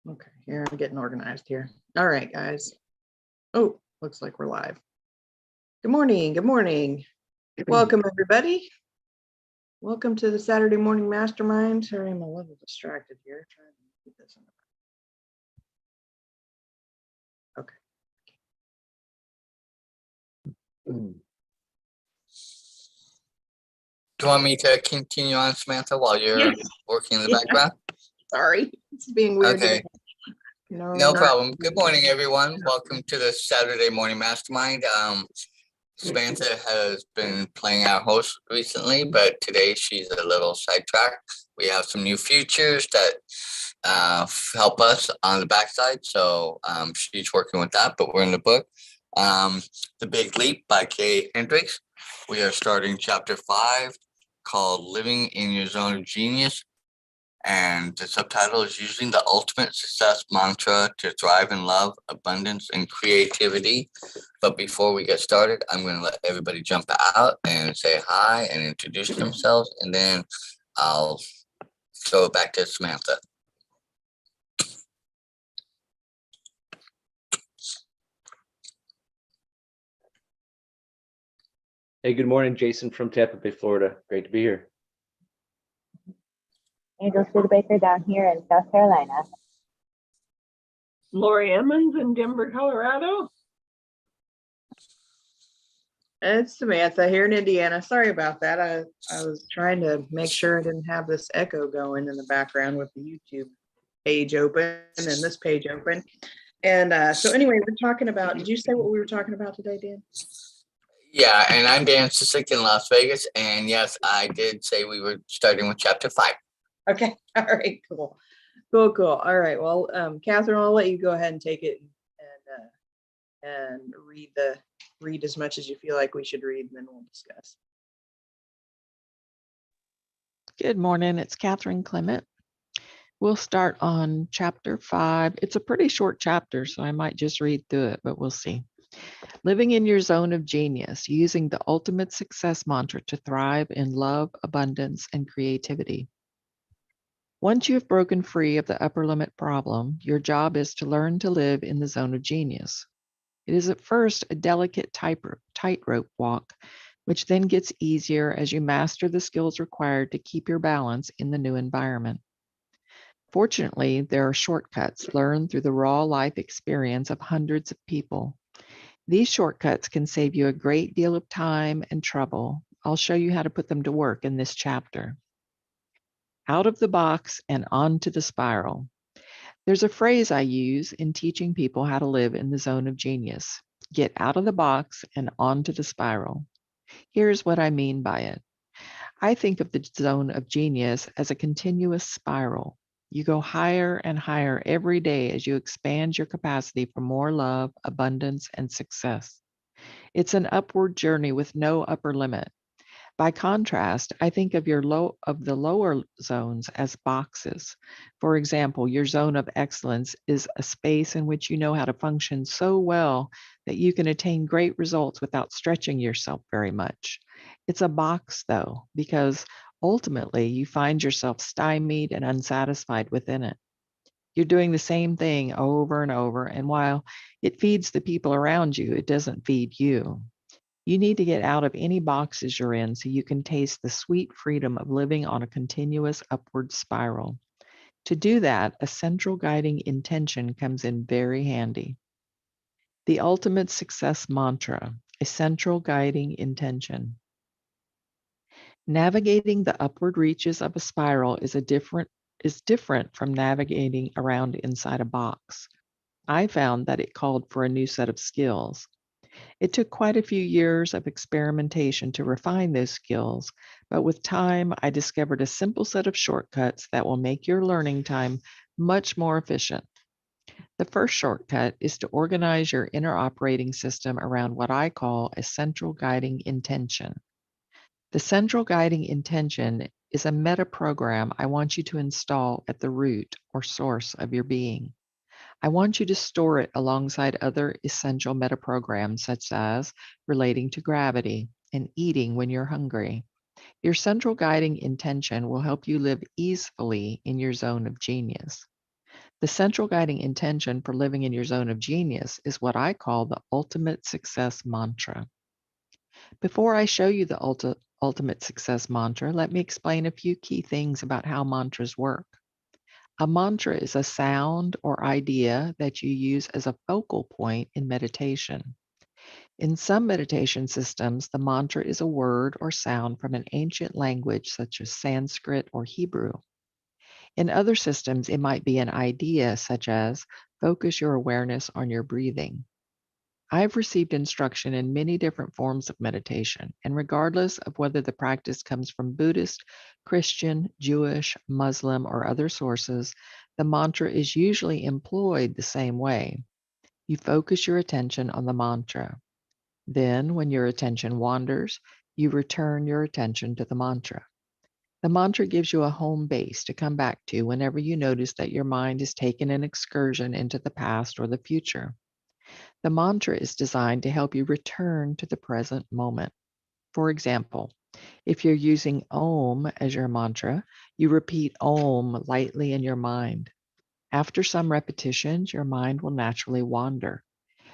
Okay, here I'm getting organized here. All right, guys. Oh, looks like we're live. Good morning. Good morning. Welcome, everybody. Welcome to the Saturday Morning Mastermind. Sorry, I'm a little distracted here. Trying to keep this in the okay. Do you want me to continue on, Samantha, while you're working in the background? Sorry, it's being weird. Okay. No problem. Good morning, everyone. Welcome to the Saturday Morning Mastermind. Samantha has been playing our host recently, but today she's a little sidetracked. We have some new features that help us on the backside, so she's working with that, but we're in the book. The Big Leap by Kay Hendricks. We are starting chapter 5 called Living in Your Zone of Genius. And the subtitle is Using the Ultimate Success Mantra to Thrive in Love, Abundance, and Creativity. But before we get started, I'm going to let everybody jump out and say hi and introduce themselves. And then I'll throw it back to Samantha. Hey, good morning, Jason from Tampa Bay, Florida. Great to be here. Angel Studebaker down here in South Carolina. Lori Emmons in Denver, Colorado. It's Samantha here in Indiana. Sorry about that. I was trying to make sure I didn't have this echo going in the background with the YouTube page open and this page open. And so anyway, we're talking about, did you say what we were talking about today, Dan? Yeah, and I'm Dan Sisick in Las Vegas. And yes, I did say we were starting with chapter 5. Okay. All right. Cool. All right. Well, Katherine, I'll let you go ahead and take it and read as much as you feel like we should read, and then we'll discuss. Good morning. It's Katherine Clement. We'll start on chapter 5. It's a pretty short chapter, so I might just read through it, but we'll see. Living in your zone of genius, using the ultimate success mantra to thrive in love, abundance, and creativity. Once you have broken free of the upper limit problem, your job is to learn to live in the zone of genius. It is at first a delicate tightrope walk, which then gets easier as you master the skills required to keep your balance in the new environment. Fortunately, there are shortcuts learned through the raw life experience of hundreds of people. These shortcuts can save you a great deal of time and trouble. I'll show you how to put them to work in this chapter. Out of the box and onto the spiral. There's a phrase I use in teaching people how to live in the zone of genius. Get out of the box and onto the spiral. Here's what I mean by it. I think of the zone of genius as a continuous spiral. You go higher and higher every day as you expand your capacity for more love, abundance, and success. It's an upward journey with no upper limit. By contrast, I think of the lower zones as boxes. For example, your zone of excellence is a space in which you know how to function so well that you can attain great results without stretching yourself very much. It's a box, though, because ultimately you find yourself stymied and unsatisfied within it. You're doing the same thing over and over, and while it feeds the people around you, it doesn't feed you. You need to get out of any boxes you're in so you can taste the sweet freedom of living on a continuous upward spiral. To do that, a central guiding intention comes in very handy. The ultimate success mantra, a central guiding intention. Navigating the upward reaches of a spiral is different from navigating around inside a box. I found that it called for a new set of skills. It took quite a few years of experimentation to refine those skills, but with time, I discovered a simple set of shortcuts that will make your learning time much more efficient. The first shortcut is to organize your inner operating system around what I call a central guiding intention. The central guiding intention is a meta program I want you to install at the root or source of your being. I want you to store it alongside other essential meta programs, such as relating to gravity and eating when you're hungry. Your central guiding intention will help you live easily in your zone of genius. The central guiding intention for living in your zone of genius is what I call the ultimate success mantra. Before I show you the ultimate success mantra, let me explain a few key things about how mantras work. A mantra is a sound or idea that you use as a focal point in meditation. In some meditation systems, the mantra is a word or sound from an ancient language such as Sanskrit or Hebrew. In other systems, it might be an idea such as focus your awareness on your breathing. I've received instruction in many different forms of meditation, and regardless of whether the practice comes from Buddhist, Christian, Jewish, Muslim, or other sources, the mantra is usually employed the same way. You focus your attention on the mantra. Then, when your attention wanders, you return your attention to the mantra. The mantra gives you a home base to come back to whenever you notice that your mind has taken an excursion into the past or the future. The mantra is designed to help you return to the present moment. For example, if you're using Om as your mantra, you repeat Om lightly in your mind. After some repetitions, your mind will naturally wander.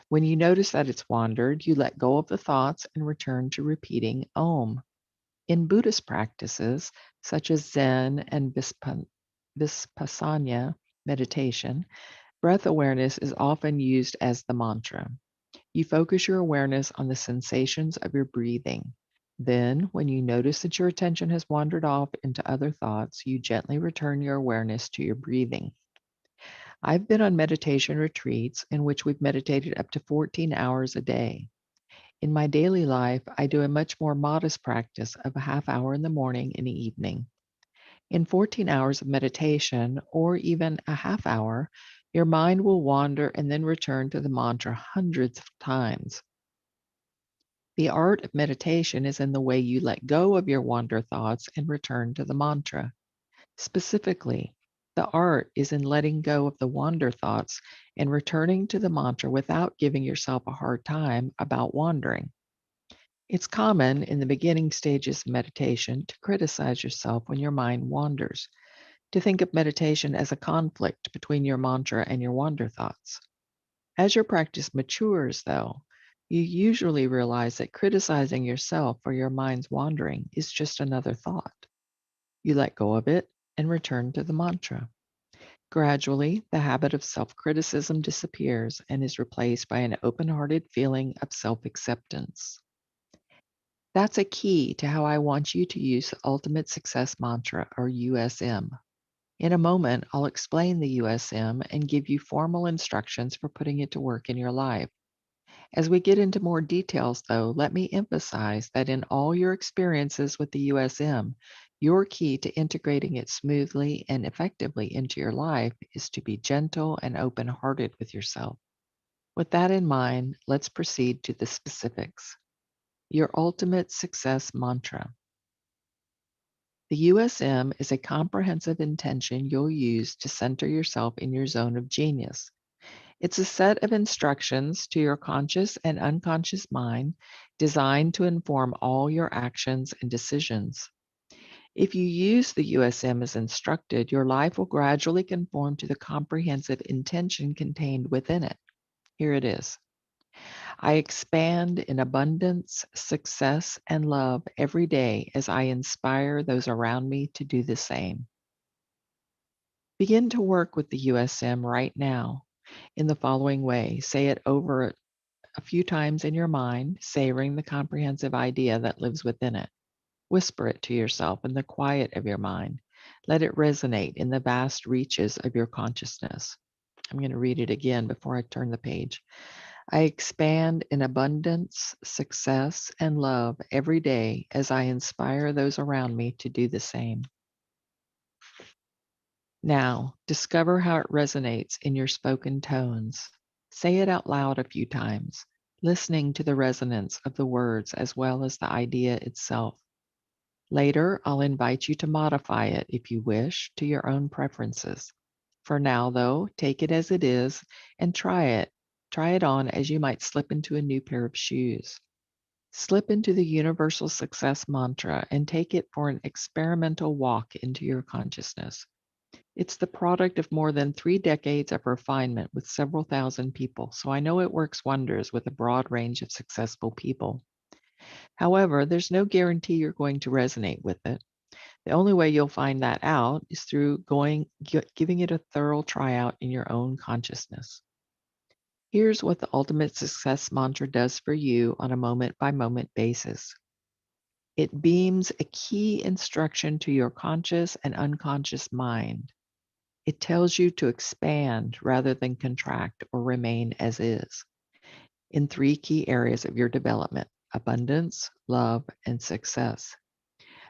When you notice that it's wandered, you let go of the thoughts and return to repeating Om. In Buddhist practices, such as Zen and Vipassana meditation, breath awareness is often used as the mantra. You focus your awareness on the sensations of your breathing. Then, when you notice that your attention has wandered off into other thoughts, you gently return your awareness to your breathing. I've been on meditation retreats in which we've meditated up to 14 hours a day. In my daily life, I do a much more modest practice of a half hour in the morning and the evening. In 14 hours of meditation, or even a half hour, your mind will wander and then return to the mantra hundreds of times. The art of meditation is in the way you let go of your wander thoughts and return to the mantra. Specifically, the art is in letting go of the wander thoughts and returning to the mantra without giving yourself a hard time about wandering. It's common in the beginning stages of meditation to criticize yourself when your mind wanders, to think of meditation as a conflict between your mantra and your wander thoughts. As your practice matures, though, you usually realize that criticizing yourself for your mind's wandering is just another thought. You let go of it and return to the mantra. Gradually, the habit of self-criticism disappears and is replaced by an open-hearted feeling of self-acceptance. That's a key to how I want you to use the Ultimate Success Mantra, or USM. In a moment, I'll explain the USM and give you formal instructions for putting it to work in your life. As we get into more details, though, let me emphasize that in all your experiences with the USM, your key to integrating it smoothly and effectively into your life is to be gentle and open-hearted with yourself. With that in mind, let's proceed to the specifics. Your Ultimate Success Mantra. The USM is a comprehensive intention you'll use to center yourself in your zone of genius. It's a set of instructions to your conscious and unconscious mind designed to inform all your actions and decisions. If you use the USM as instructed, your life will gradually conform to the comprehensive intention contained within it. Here it is. I expand in abundance, success, and love every day as I inspire those around me to do the same. Begin to work with the USM right now in the following way. Say it over a few times in your mind, savoring the comprehensive idea that lives within it. Whisper it to yourself in the quiet of your mind. Let it resonate in the vast reaches of your consciousness. I'm going to read it again before I turn the page. I expand in abundance, success, and love every day as I inspire those around me to do the same. Now, discover how it resonates in your spoken tones. Say it out loud a few times, listening to the resonance of the words as well as the idea itself. Later, I'll invite you to modify it if you wish to your own preferences. For now, though, take it as it is and try it. Try it on as you might slip into a new pair of shoes. Slip into the universal success mantra and take it for an experimental walk into your consciousness. It's the product of more than 3 decades of refinement with several thousand people, so I know it works wonders with a broad range of successful people. However, there's no guarantee you're going to resonate with it. The only way you'll find that out is through giving it a thorough tryout in your own consciousness. Here's what the ultimate success mantra does for you on a moment-by-moment basis. It beams a key instruction to your conscious and unconscious mind. It tells you to expand rather than contract or remain as is in 3 key areas of your development: abundance, love, and success.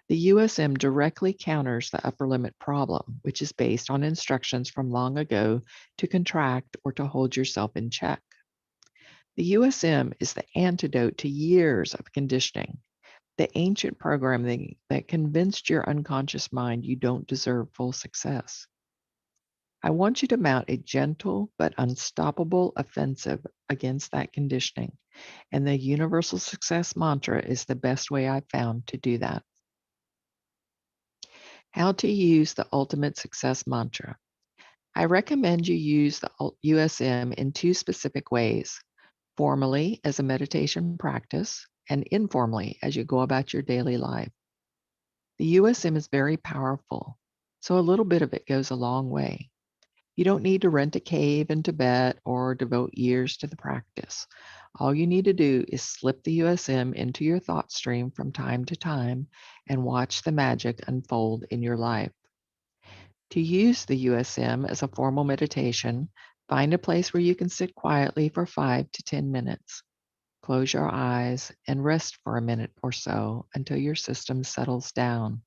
The USM directly counters the upper limit problem, which is based on instructions from long ago to contract or to hold yourself in check. The USM is the antidote to years of conditioning, the ancient programming that convinced your unconscious mind you don't deserve full success. I want you to mount a gentle but unstoppable offensive against that conditioning, and the universal success mantra is the best way I've found to do that. How to use the ultimate success mantra. I recommend you use the USM in 2 specific ways: formally as a meditation practice and informally as you go about your daily life. The USM is very powerful, so a little bit of it goes a long way. You don't need to rent a cave in Tibet or devote years to the practice. All you need to do is slip the USM into your thought stream from time to time and watch the magic unfold in your life. To use the USM as a formal meditation, find a place where you can sit quietly for 5 to 10 minutes. Close your eyes and rest for a minute or so until your system settles down.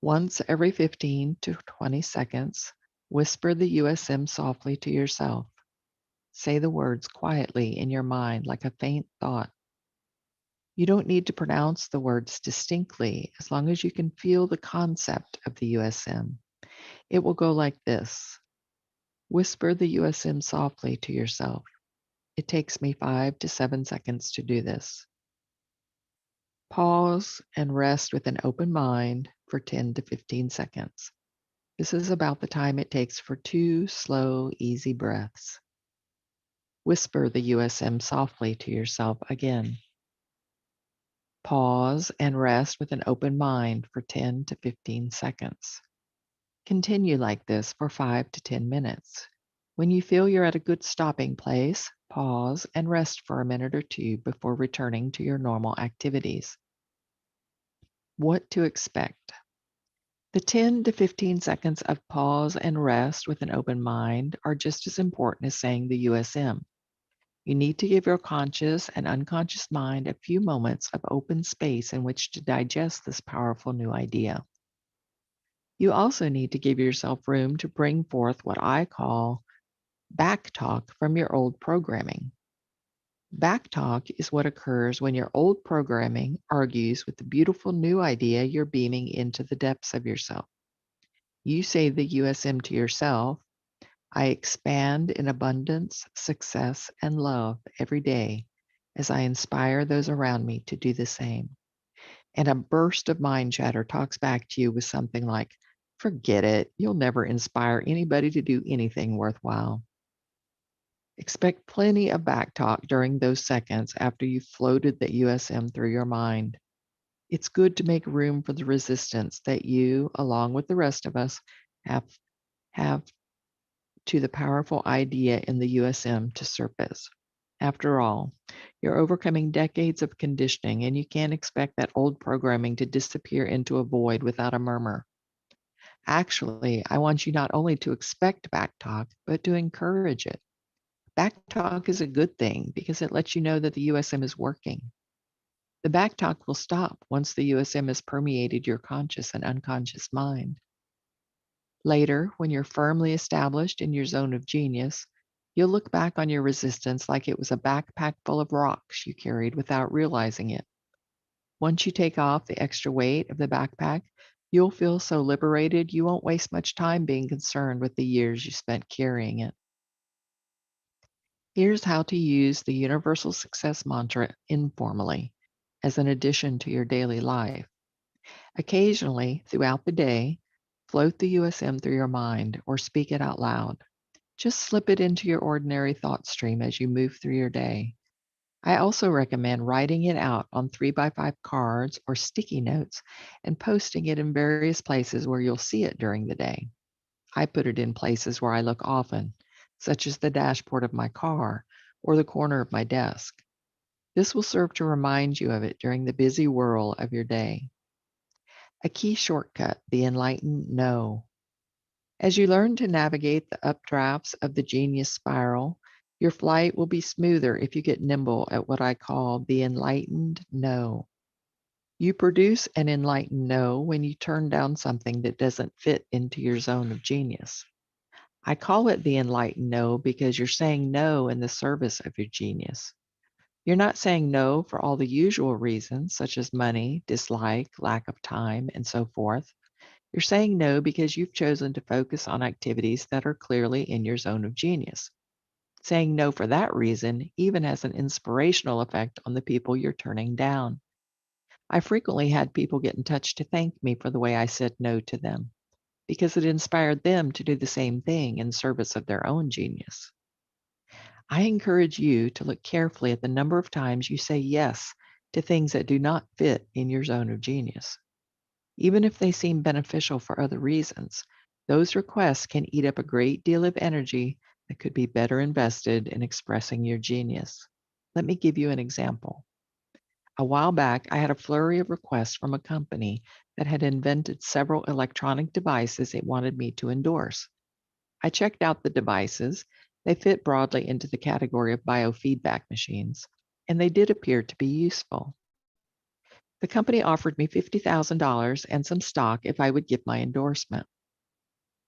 Once every 15 to 20 seconds, whisper the USM softly to yourself. Say the words quietly in your mind like a faint thought. You don't need to pronounce the words distinctly as long as you can feel the concept of the USM. It will go like this. Whisper the USM softly to yourself. It takes me 5 to 7 seconds to do this. Pause and rest with an open mind for 10 to 15 seconds. This is about the time it takes for 2 slow, easy breaths. Whisper the USM softly to yourself again. Pause and rest with an open mind for 10 to 15 seconds. Continue like this for 5 to 10 minutes. When you feel you're at a good stopping place, pause and rest for a minute or 2 before returning to your normal activities. What to expect? The 10 to 15 seconds of pause and rest with an open mind are just as important as saying the USM. You need to give your conscious and unconscious mind a few moments of open space in which to digest this powerful new idea. You also need to give yourself room to bring forth what I call back talk from your old programming. Back talk is what occurs when your old programming argues with the beautiful new idea you're beaming into the depths of yourself. You say the USM to yourself, I expand in abundance, success, and love every day as I inspire those around me to do the same. And a burst of mind chatter talks back to you with something like, forget it, you'll never inspire anybody to do anything worthwhile. Expect plenty of back talk during those seconds after you've floated the USM through your mind. It's good to make room for the resistance that you, along with the rest of us, have to the powerful idea in the USM to surface. After all, you're overcoming decades of conditioning, and you can't expect that old programming to disappear into a void without a murmur. Actually, I want you not only to expect back talk, but to encourage it. Back talk is a good thing because it lets you know that the USM is working. The back talk will stop once the USM has permeated your conscious and unconscious mind. Later, when you're firmly established in your zone of genius, you'll look back on your resistance like it was a backpack full of rocks you carried without realizing it. Once you take off the extra weight of the backpack, you'll feel so liberated you won't waste much time being concerned with the years you spent carrying it. Here's how to use the universal success mantra informally as an addition to your daily life. Occasionally, throughout the day, Float the USM through your mind or speak it out loud. Just slip it into your ordinary thought stream as you move through your day. I also recommend writing it out on 3x5 cards or sticky notes and posting it in various places where you'll see it during the day. I put it in places where I look often, such as the dashboard of my car or the corner of my desk. This will serve to remind you of it during the busy whirl of your day. A key shortcut, the enlightened no. As you learn to navigate the updrafts of the genius spiral, your flight will be smoother if you get nimble at what I call the enlightened no. You produce an enlightened no when you turn down something that doesn't fit into your zone of genius. I call it the enlightened no because you're saying no in the service of your genius. You're not saying no for all the usual reasons, such as money, dislike, lack of time, and so forth. You're saying no because you've chosen to focus on activities that are clearly in your zone of genius. Saying no for that reason even has an inspirational effect on the people you're turning down. I frequently had people get in touch to thank me for the way I said no to them, because it inspired them to do the same thing in service of their own genius. I encourage you to look carefully at the number of times you say yes to things that do not fit in your zone of genius. Even if they seem beneficial for other reasons, those requests can eat up a great deal of energy that could be better invested in expressing your genius. Let me give you an example. A while back, I had a flurry of requests from a company that had invented several electronic devices it wanted me to endorse. I checked out the devices. They fit broadly into the category of biofeedback machines, and they did appear to be useful. The company offered me $50,000 and some stock if I would give my endorsement.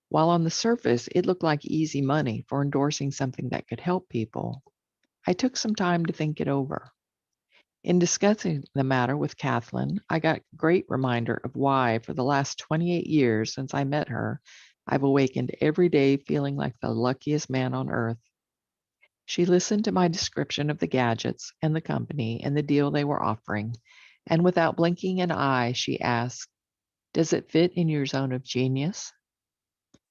While on the surface, it looked like easy money for endorsing something that could help people, I took some time to think it over. In discussing the matter with Katherine, I got a great reminder of why, for the last 28 years since I met her, I've awakened every day feeling like the luckiest man on earth. She listened to my description of the gadgets and the company and the deal they were offering, and without blinking an eye, she asked, "Does it fit in your zone of genius?"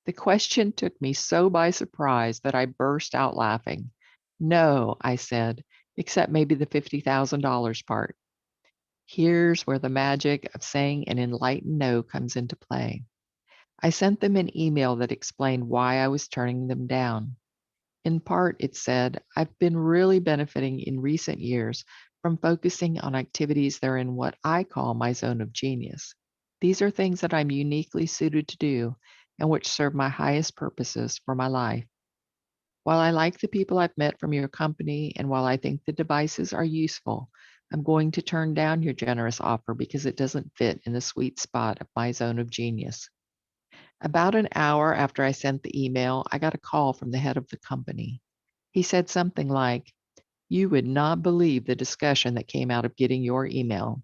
The question took me so by surprise that I burst out laughing. "No," I said, "except maybe the $50,000 part." Here's where the magic of saying an enlightened no comes into play. I sent them an email that explained why I was turning them down. In part, it said, "I've been really benefiting in recent years from focusing on activities that are in what I call my zone of genius. These are things that I'm uniquely suited to do and which serve my highest purposes for my life. While I like the people I've met from your company and while I think the devices are useful, I'm going to turn down your generous offer because it doesn't fit in the sweet spot of my zone of genius." About an hour after I sent the email, I got a call from the head of the company. He said something like, "You would not believe the discussion that came out of getting your email."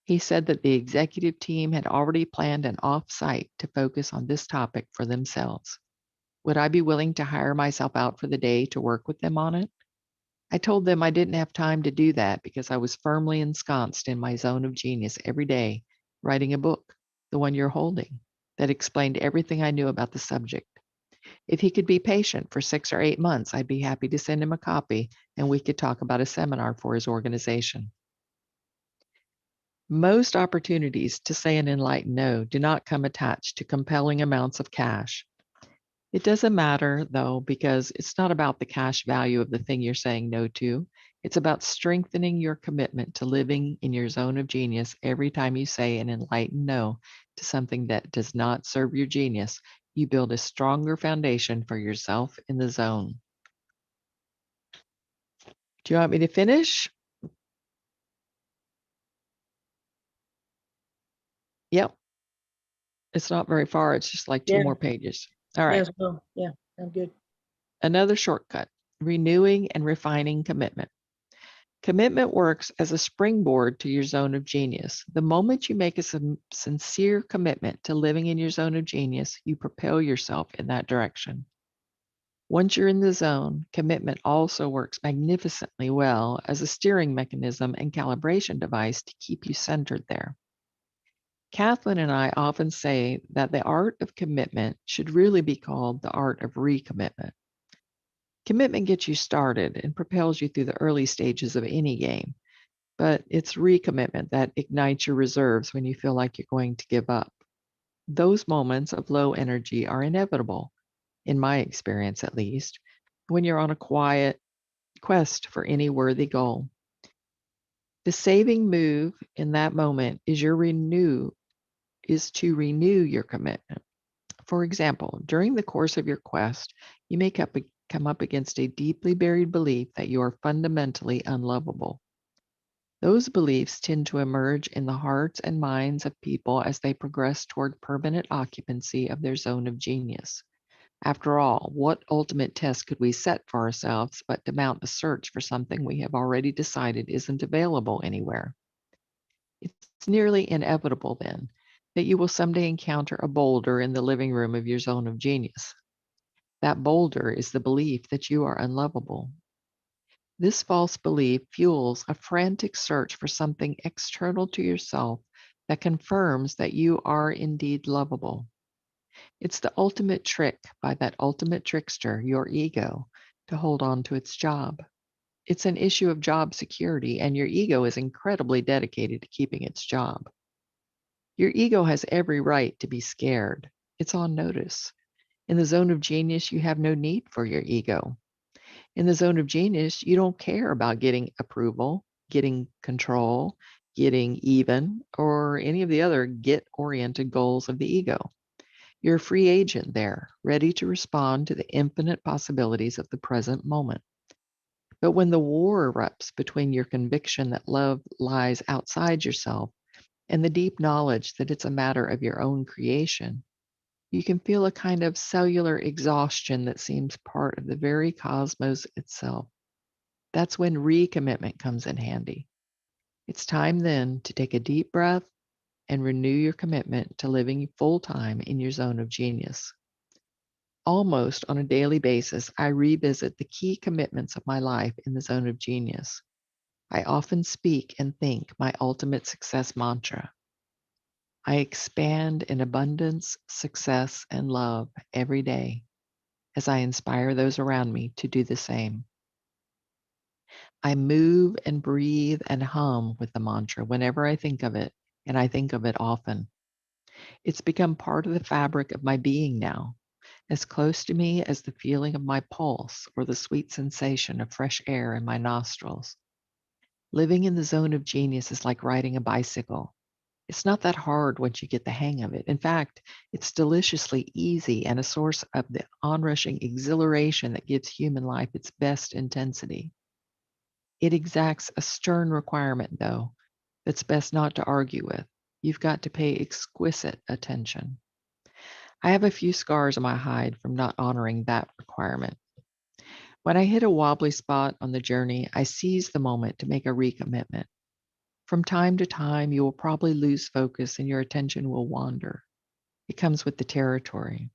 He said that the executive team had already planned an off-site to focus on this topic for themselves. Would I be willing to hire myself out for the day to work with them on it? I told them I didn't have time to do that because I was firmly ensconced in my zone of genius every day, writing a book, the one you're holding, that explained everything I knew about the subject. If he could be patient for 6 or 8 months, I'd be happy to send him a copy and we could talk about a seminar for his organization. Most opportunities to say an enlightened no do not come attached to compelling amounts of cash. It doesn't matter, though, because it's not about the cash value of the thing you're saying no to. It's about strengthening your commitment to living in your zone of genius every time you say an enlightened no to something that does not serve your genius. You build a stronger foundation for yourself in the zone. Do you want me to finish? Yep. It's not very far. It's just like 2 Yeah. more pages. All right. Yes, well, yeah, I'm good. Another shortcut, renewing and refining commitment. Commitment works as a springboard to your zone of genius. The moment you make a sincere commitment to living in your zone of genius, you propel yourself in that direction. Once you're in the zone, commitment also works magnificently well as a steering mechanism and calibration device to keep you centered there. Katherine and I often say that the art of commitment should really be called the art of recommitment. Commitment gets you started and propels you through the early stages of any game, but it's recommitment that ignites your reserves when you feel like you're going to give up. Those moments of low energy are inevitable, in my experience at least, when you're on a quiet quest for any worthy goal. The saving move in that moment is to renew your commitment. For example, during the course of your quest, you may come up against a deeply buried belief that you are fundamentally unlovable. Those beliefs tend to emerge in the hearts and minds of people as they progress toward permanent occupancy of their zone of genius. After all, what ultimate test could we set for ourselves but to mount a search for something we have already decided isn't available anywhere? It's nearly inevitable, then, that you will someday encounter a boulder in the living room of your zone of genius. That boulder is the belief that you are unlovable. This false belief fuels a frantic search for something external to yourself that confirms that you are indeed lovable. It's the ultimate trick by that ultimate trickster, your ego, to hold on to its job. It's an issue of job security, and your ego is incredibly dedicated to keeping its job. Your ego has every right to be scared. It's on notice. In the zone of genius, you have no need for your ego. In the zone of genius, you don't care about getting approval, getting control, getting even, or any of the other get-oriented goals of the ego. You're a free agent there, ready to respond to the infinite possibilities of the present moment. But when the war erupts between your conviction that love lies outside yourself and the deep knowledge that it's a matter of your own creation, you can feel a kind of cellular exhaustion that seems part of the very cosmos itself. That's when recommitment comes in handy. It's time then to take a deep breath and renew your commitment to living full time in your zone of genius. Almost on a daily basis, I revisit the key commitments of my life in the zone of genius. I often speak and think my ultimate success mantra. I expand in abundance, success, and love every day as I inspire those around me to do the same. I move and breathe and hum with the mantra whenever I think of it, and I think of it often. It's become part of the fabric of my being now, as close to me as the feeling of my pulse or the sweet sensation of fresh air in my nostrils. Living in the zone of genius is like riding a bicycle. It's not that hard once you get the hang of it. In fact, it's deliciously easy and a source of the onrushing exhilaration that gives human life its best intensity. It exacts a stern requirement, though, that's best not to argue with. You've got to pay exquisite attention. I have a few scars on my hide from not honoring that requirement. When I hit a wobbly spot on the journey, I seize the moment to make a recommitment. From time to time, you will probably lose focus and your attention will wander. It comes with the territory.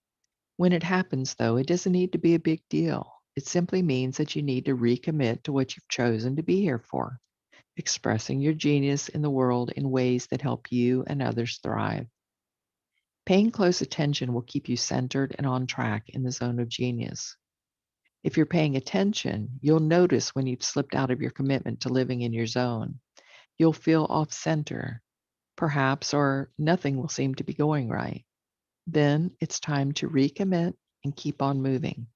When it happens, though, it doesn't need to be a big deal. It simply means that you need to recommit to what you've chosen to be here for, expressing your genius in the world in ways that help you and others thrive. Paying close attention will keep you centered and on track in the zone of genius. If you're paying attention, you'll notice when you've slipped out of your commitment to living in your zone. You'll feel off center, perhaps, or nothing will seem to be going right. Then it's time to recommit and keep on moving.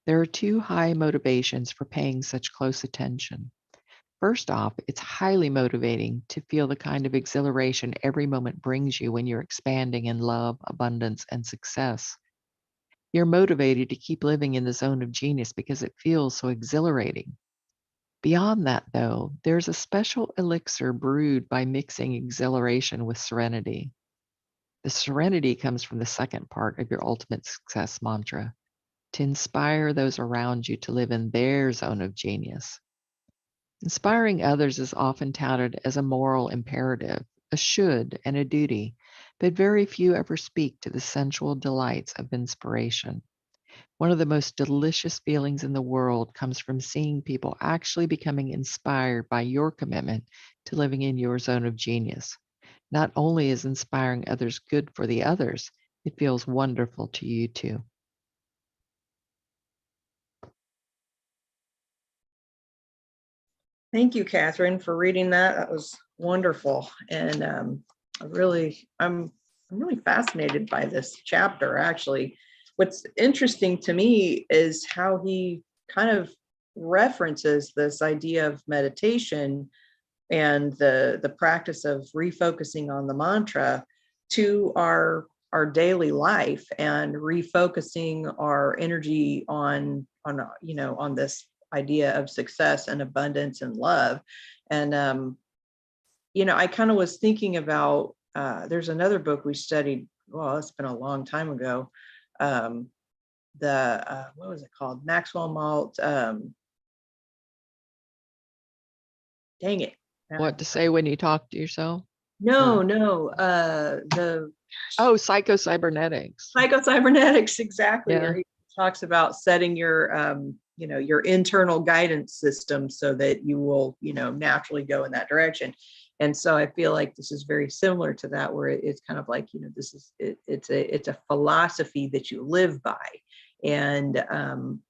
There are two high motivations for paying such close attention. First off, it's highly motivating to feel the kind of exhilaration every moment brings you when you're expanding in love, abundance, and success. You're motivated to keep living in the zone of genius because it feels so exhilarating. Beyond that, though, there's a special elixir brewed by mixing exhilaration with serenity. The serenity comes from the second part of your ultimate success mantra, to inspire those around you to live in their zone of genius. Inspiring others is often touted as a moral imperative, a should, and a duty, but very few ever speak to the sensual delights of inspiration. One of the most delicious feelings in the world comes from seeing people actually becoming inspired by your commitment to living in your zone of genius. Not only is inspiring others good for the others, it feels wonderful to you too. Thank you, Catherine, for reading that. That was wonderful. And I'm really fascinated by this chapter, actually. What's interesting to me is how he kind of references this idea of meditation and the practice of refocusing on the mantra to our daily life and refocusing our energy on this idea of success and abundance and love. And I kind of was thinking about there's another book we studied, well, it's been a long time ago, what was it called, Maxwell Malt, dang it. What to say when you talk to yourself? No, Oh, psycho-cybernetics. Psycho-cybernetics, exactly. Yeah. Where he talks about setting your your internal guidance system so that you will naturally go in that direction. And so I feel like this is very similar to that, where it's kind of like this is it's a philosophy that you live by. And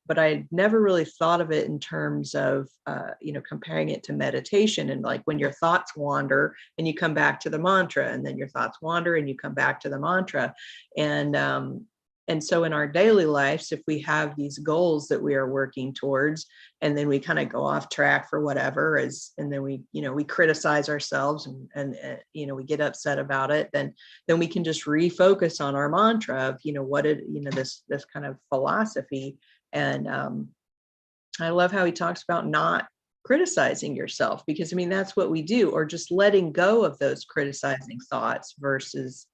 but I never really thought of it in terms of comparing it to meditation, and like when your thoughts wander and you come back to the mantra, and then your thoughts wander and you come back to the mantra. And so in our daily lives, if we have these goals that we are working towards, and then we kind of go off track for whatever and then we criticize ourselves and we get upset about it, then we can just refocus on our mantra of this kind of philosophy. And I love how he talks about not criticizing yourself, because that's what we do, or just letting go of those criticizing thoughts versus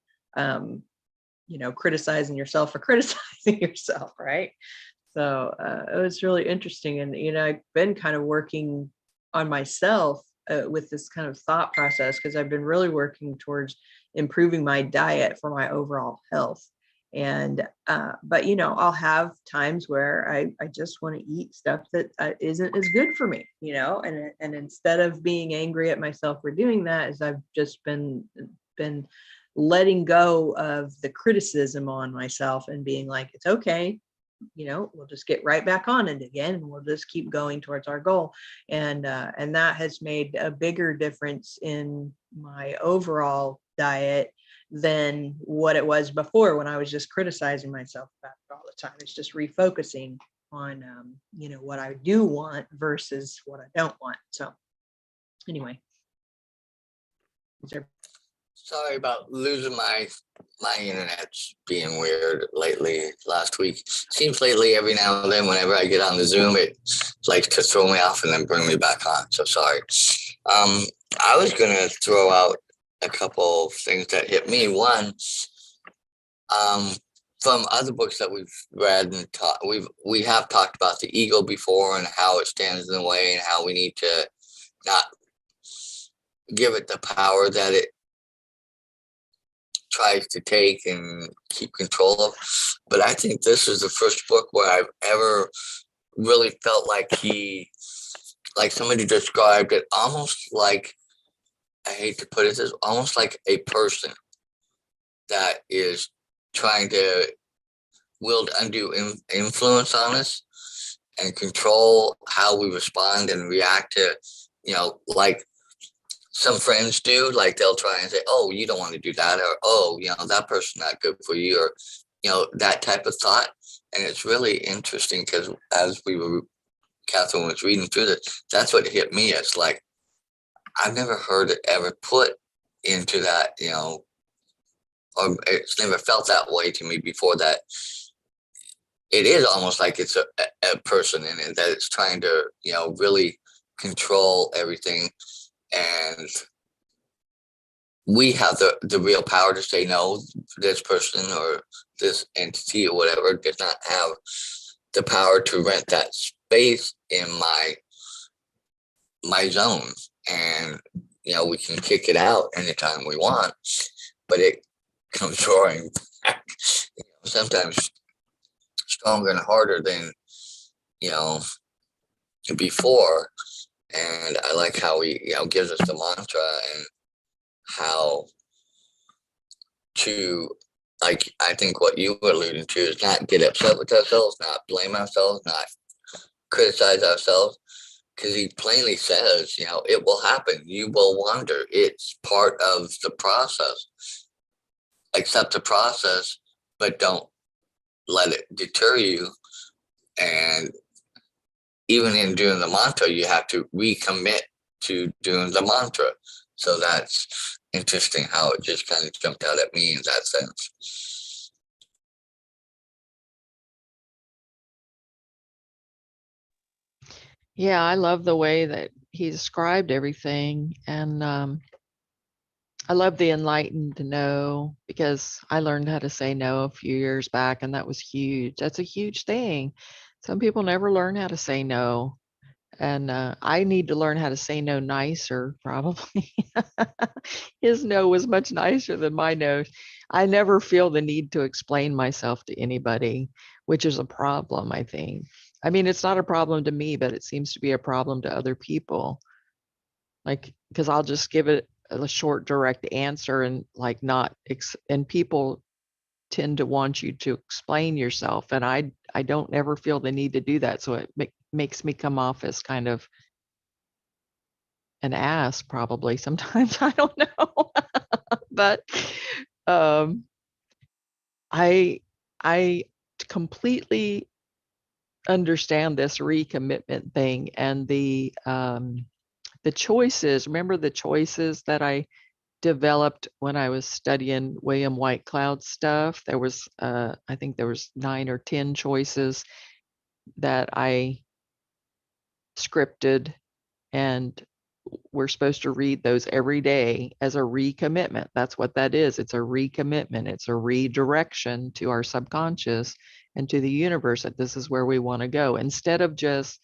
criticizing yourself for criticizing yourself, right? So it was really interesting. And I've been kind of working on myself with this kind of thought process, because I've been really working towards improving my diet for my overall health. And but I'll have times where I just want to eat stuff that isn't as good for me, and instead of being angry at myself for doing that, is I've just been letting go of the criticism on myself and being like, it's okay, we'll just get right back on it again, and we'll just keep going towards our goal. And that has made a bigger difference in my overall diet than what it was before, when I was just criticizing myself about it all the time. It's just refocusing on what I do want versus what I don't want. So anyway, Sorry about losing my internet's being weird lately. Last week, seems lately every now and then whenever I get on the Zoom, it likes to throw me off and then bring me back on. So sorry. I was gonna throw out a couple things that hit me. One, from other books that we've read and taught, we have talked about the ego before and how it stands in the way and how we need to not give it the power that it tries to take and keep control of. But I think this is the first book where I've ever really felt like somebody described it almost like, I hate to put it this, almost like a person that is trying to wield undue influence on us and control how we respond and react to, like some friends do. Like they'll try and say, oh, you don't want to do that, or oh, that person not good for you, or that type of thought. And it's really interesting, because as Catherine was reading through this, that's what hit me. It's like, I've never heard it ever put into that, or it's never felt that way to me before, that it is almost like it's a person in it, that it's trying to, really control everything. And we have the real power to say, no, this person or this entity or whatever does not have the power to rent that space in my zone. And, we can kick it out anytime we want, but it comes roaring back, sometimes stronger and harder than, before. And I like how he, gives us the mantra, and how to, like, I think what you were alluding to is not get upset with ourselves, not blame ourselves, not criticize ourselves. Because he plainly says, you know, it will happen. You will wander. It's part of the process. Accept the process, but don't let it deter you. And even in doing the mantra, you have to recommit to doing the mantra. So that's interesting how it just kind of jumped out at me in that sense. Yeah, I love the way that he described everything. And I love the enlightened to know, because I learned how to say no a few years back, and that was huge. That's a huge thing. Some people never learn how to say no. And I need to learn how to say no nicer, probably. His no was much nicer than my no. I never feel the need to explain myself to anybody, which is a problem, I think. I mean, it's not a problem to me, but it seems to be a problem to other people. Like, because I'll just give it a short, direct answer and like not, and people tend to want you to explain yourself. And I don't ever feel the need to do that. So it makes me come off as kind of an ass probably sometimes. I don't know. But I completely understand this recommitment thing and the choices. Remember the choices that I developed when I was studying William White Cloud stuff? There was I think there was 9 or 10 choices that I scripted, and we're supposed to read those every day as a recommitment. That's what that is. It's a recommitment. It's a redirection to our subconscious and to the universe that this is where we want to go. Instead of just,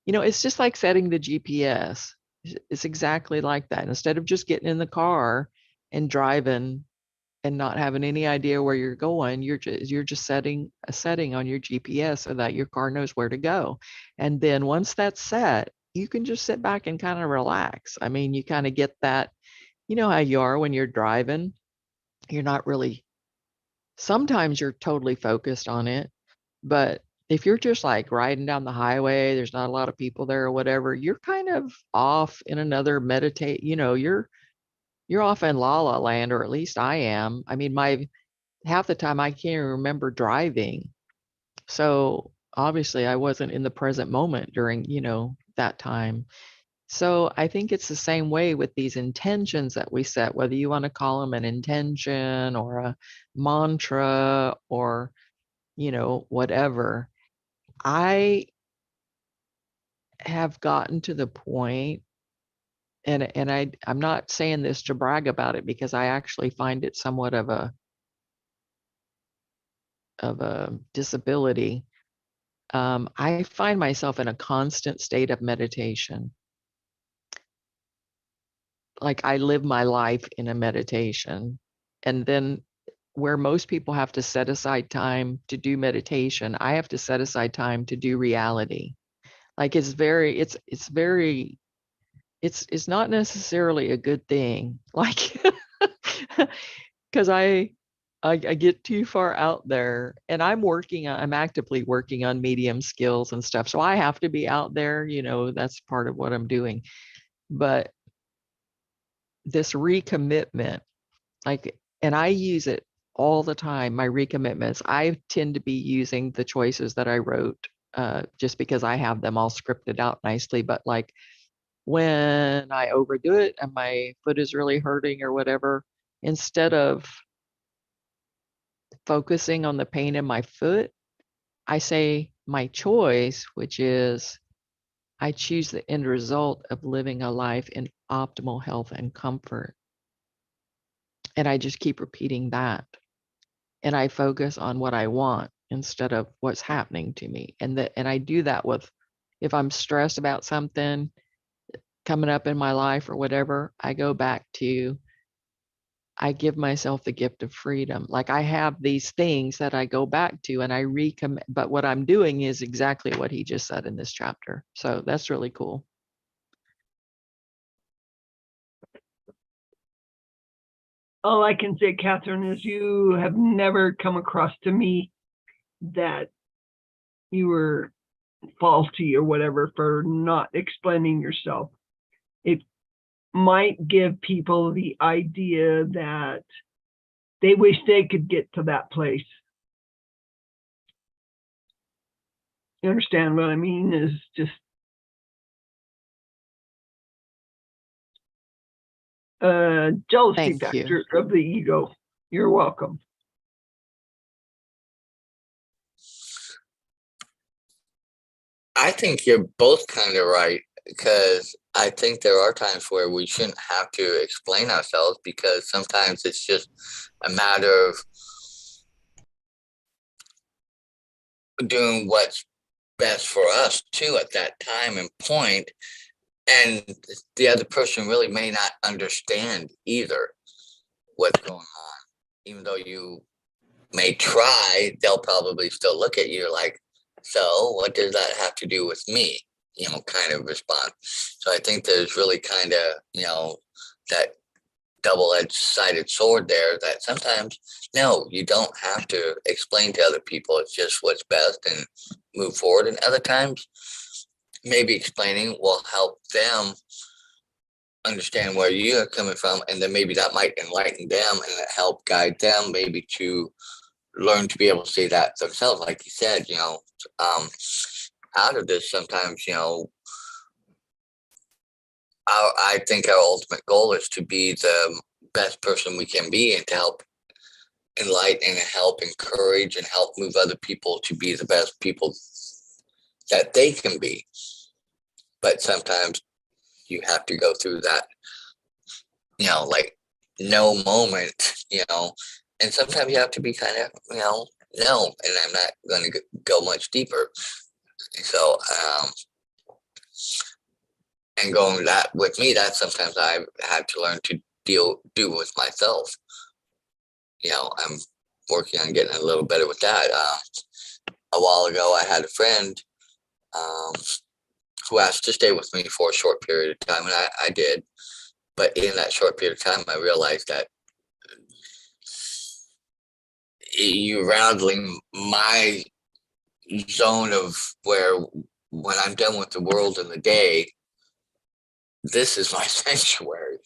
it's just like setting the GPS. It's exactly like that. Instead of just getting in the car and driving and not having any idea where you're going, you're just setting a setting on your GPS so that your car knows where to go. And then once that's set, you can just sit back and kind of relax. I mean, you kind of get that, how you are when you're driving. You're not really, sometimes you're totally focused on it, but if you're just like riding down the highway, there's not a lot of people there or whatever, you're kind of off in another meditate, you're off in la la land, or at least I am. I mean, half the time I can't even remember driving. So obviously I wasn't in the present moment during, that time. So I think it's the same way with these intentions that we set, whether you want to call them an intention or a mantra or, whatever. I have gotten to the point, and I'm not saying this to brag about it, because I actually find it somewhat of a disability. I find myself in a constant state of meditation. Like I live my life in a meditation. And then where most people have to set aside time to do meditation, I have to set aside time to do reality. Like it's not necessarily a good thing. Like, because I get too far out there, and I'm actively working on medium skills and stuff. So I have to be out there, that's part of what I'm doing. But this recommitment, and I use it all the time, my recommitments. I tend to be using the choices that I wrote just because I have them all scripted out nicely. But like when I overdo it and my foot is really hurting or whatever, instead of focusing on the pain in my foot, I say my choice, which is I choose the end result of living a life in optimal health and comfort. And I just keep repeating that. And I focus on what I want instead of what's happening to me. And I do that with, if I'm stressed about something coming up in my life or whatever, I go back to, I give myself the gift of freedom. Like I have these things that I go back to and I recommit, but what I'm doing is exactly what he just said in this chapter. So that's really cool. all I can say, Catherine, is you have never come across to me that you were faulty or whatever for not explaining yourself. It might give people the idea that they wish they could get to that place. You understand what I mean? Is just jealousy Thank you. factor of the ego. You're welcome. I think you're both kind of right, because I think there are times where we shouldn't have to explain ourselves, because sometimes it's just a matter of doing what's best for us too at that time and point. And the other person really may not understand either what's going on. Even though you may try, they'll probably still look at you like, so what does that have to do with me? Kind of response. So I think there's really kind of, that double-edged sided sword there, that sometimes, no, you don't have to explain to other people. It's just what's best and move forward. And other times, maybe explaining will help them understand where you're coming from, and then maybe that might enlighten them and help guide them maybe to learn to be able to say that themselves. Like you said, out of this sometimes, I think our ultimate goal is to be the best person we can be, and to help enlighten and help encourage and help move other people to be the best people that they can be. But sometimes you have to go through that, like no moment, and sometimes you have to be kind of, no, and I'm not going to go much deeper. So, and going that with me, that sometimes I've had to learn to do with myself. I'm working on getting a little better with that. A while ago, I had a friend who asked to stay with me for a short period of time, and I did. But in that short period of time, I realized that you're rounding my zone of where, when I'm done with the world in the day, this is my sanctuary.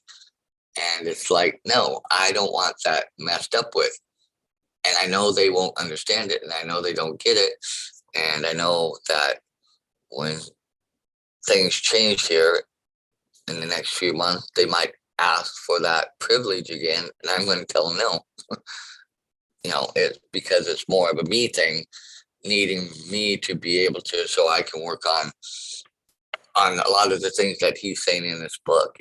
And it's like, no, I don't want that messed up with. And I know they won't understand it, and I know they don't get it. And I know that when things change here in the next few months, they might ask for that privilege again, and I'm going to tell them no. It's because it's more of a me thing, needing me to be able to, so I can work on a lot of the things that he's saying in this book,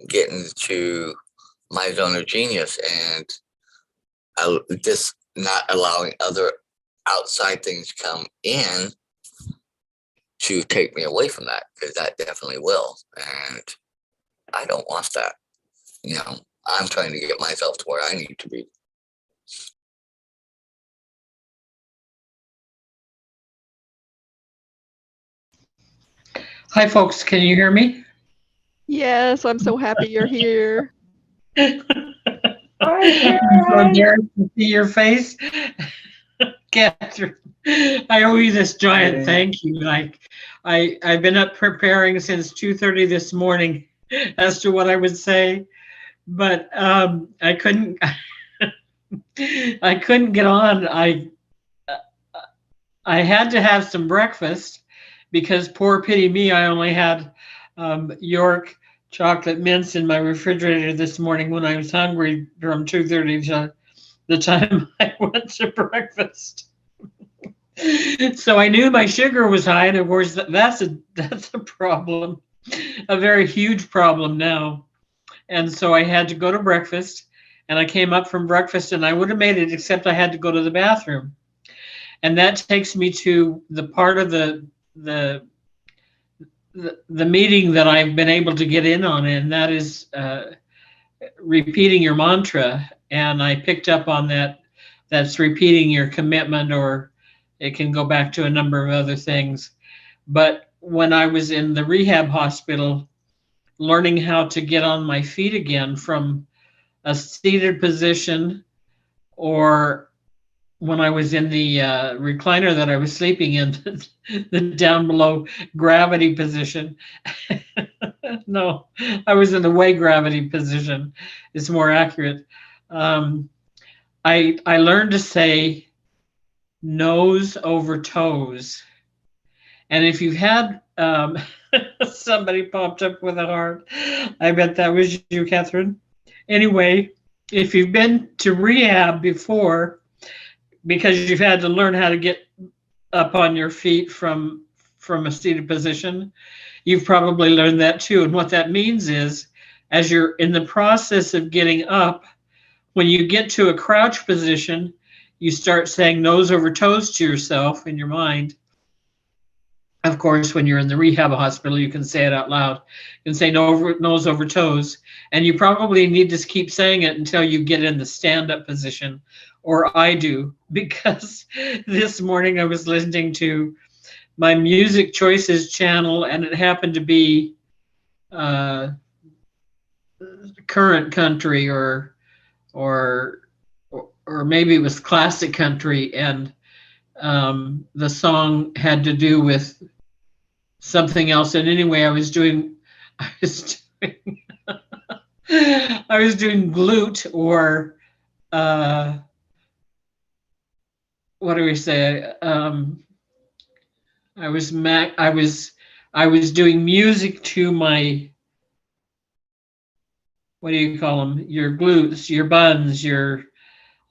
getting to my zone of genius, and just not allowing other outside things come in to take me away from that, because that definitely will. And I don't want that. I'm trying to get myself to where I need to be. Hi, folks. Can you hear me? Yes, I'm so happy you're here. I'm so embarrassed to see your face. Catherine, I owe you this giant thank you. I've been up preparing since 2:30 this morning as to what I would say, but I couldn't get on. I had to have some breakfast, because poor pity me, I only had York chocolate mints in my refrigerator this morning when I was hungry from 2:30 to the time I went to breakfast. So I knew my sugar was high, and of course that's a problem, a very huge problem now. And so I had to go to breakfast, and I came up from breakfast, and I would have made it, except I had to go to the bathroom. And that takes me to the part of the meeting that I've been able to get in on, and that is repeating your mantra. And I picked up on that. That's repeating your commitment, or it can go back to a number of other things. But when I was in the rehab hospital, learning how to get on my feet again from a seated position, or when I was in the recliner that I was sleeping in, the down below gravity position. No, I was in the way gravity position. It's more accurate. I learned to say nose over toes. And if you've had somebody popped up with a heart, I bet that was you, Catherine. Anyway, if you've been to rehab before, because you've had to learn how to get up on your feet from a seated position, you've probably learned that too. And what that means is, as you're in the process of getting up, when you get to a crouch position, you start saying nose over toes to yourself in your mind. Of course, when you're in the rehab hospital, you can say it out loud. You can say nose over toes. And you probably need to keep saying it until you get in the stand-up position, or I do, because this morning I was listening to my music choices channel, and it happened to be current country, or maybe it was classic country, and the song had to do with something else. And anyway, I was doing glute, or what do we say? I was doing music to my, what do you call them? Your glutes, your buns, your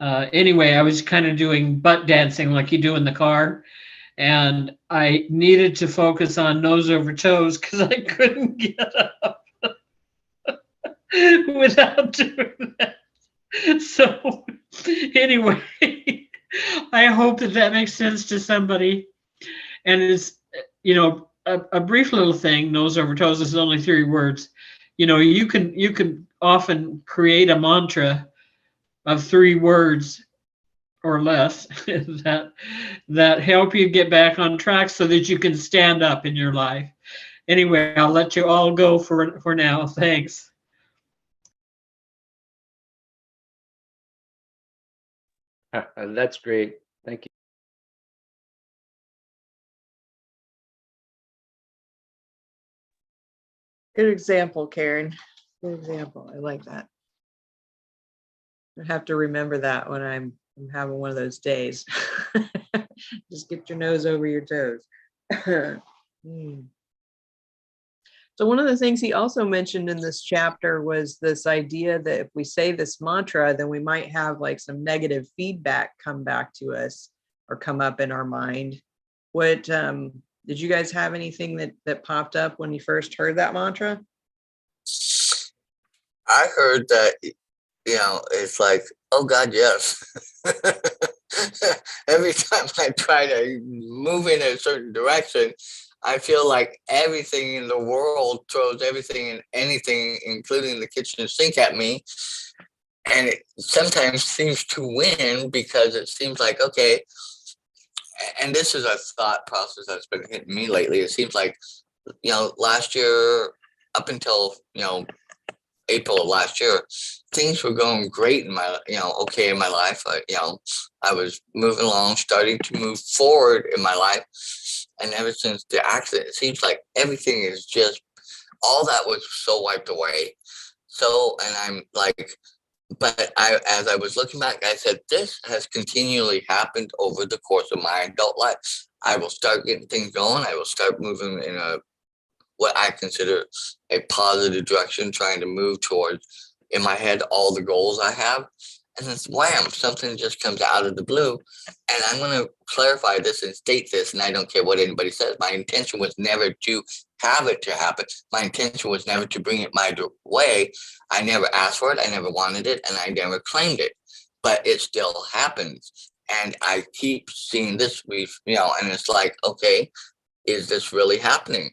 anyway, I was kind of doing butt dancing like you do in the car. And I needed to focus on nose over toes because I couldn't get up without doing that. So anyway, I hope that makes sense to somebody. And it's, a brief little thing, nose over toes, is only 3 words. You can often create a mantra of 3 words or less that help you get back on track so that you can stand up in your life. Anyway, I'll let you all go for now. Thanks. That's great. Thank you. Good example, Karen. Good example. I like that. I have to remember that when I'm having one of those days. Just get your nose over your toes. So one of the things he also mentioned in this chapter was this idea that if we say this mantra, then we might have like some negative feedback come back to us or come up in our mind. What did you guys have anything that popped up when you first heard that mantra? I heard that, it's like, oh God, yes. Every time I try to move in a certain direction, I feel like everything in the world throws everything and anything, including the kitchen sink, at me. And it sometimes seems to win because it seems like, okay, and this is a thought process that's been hitting me lately. It seems like, last year, up until, April of last year, things were going great in my, okay in my life. I was moving along, starting to move forward in my life. And ever since the accident, it seems like everything is just, all that was so wiped away. So, and I'm like, but as I was looking back, I said, this has continually happened over the course of my adult life. I will start getting things going. I will start moving in what I consider a positive direction, trying to move towards, in my head, all the goals I have. And then wham, something just comes out of the blue. And I'm going to clarify this and state this, and I don't care what anybody says. My intention was never to have it to happen. My intention was never to bring it my way. I never asked for it. I never wanted it, and I never claimed it. But it still happens. And I keep seeing this, and it's like, okay, is this really happening?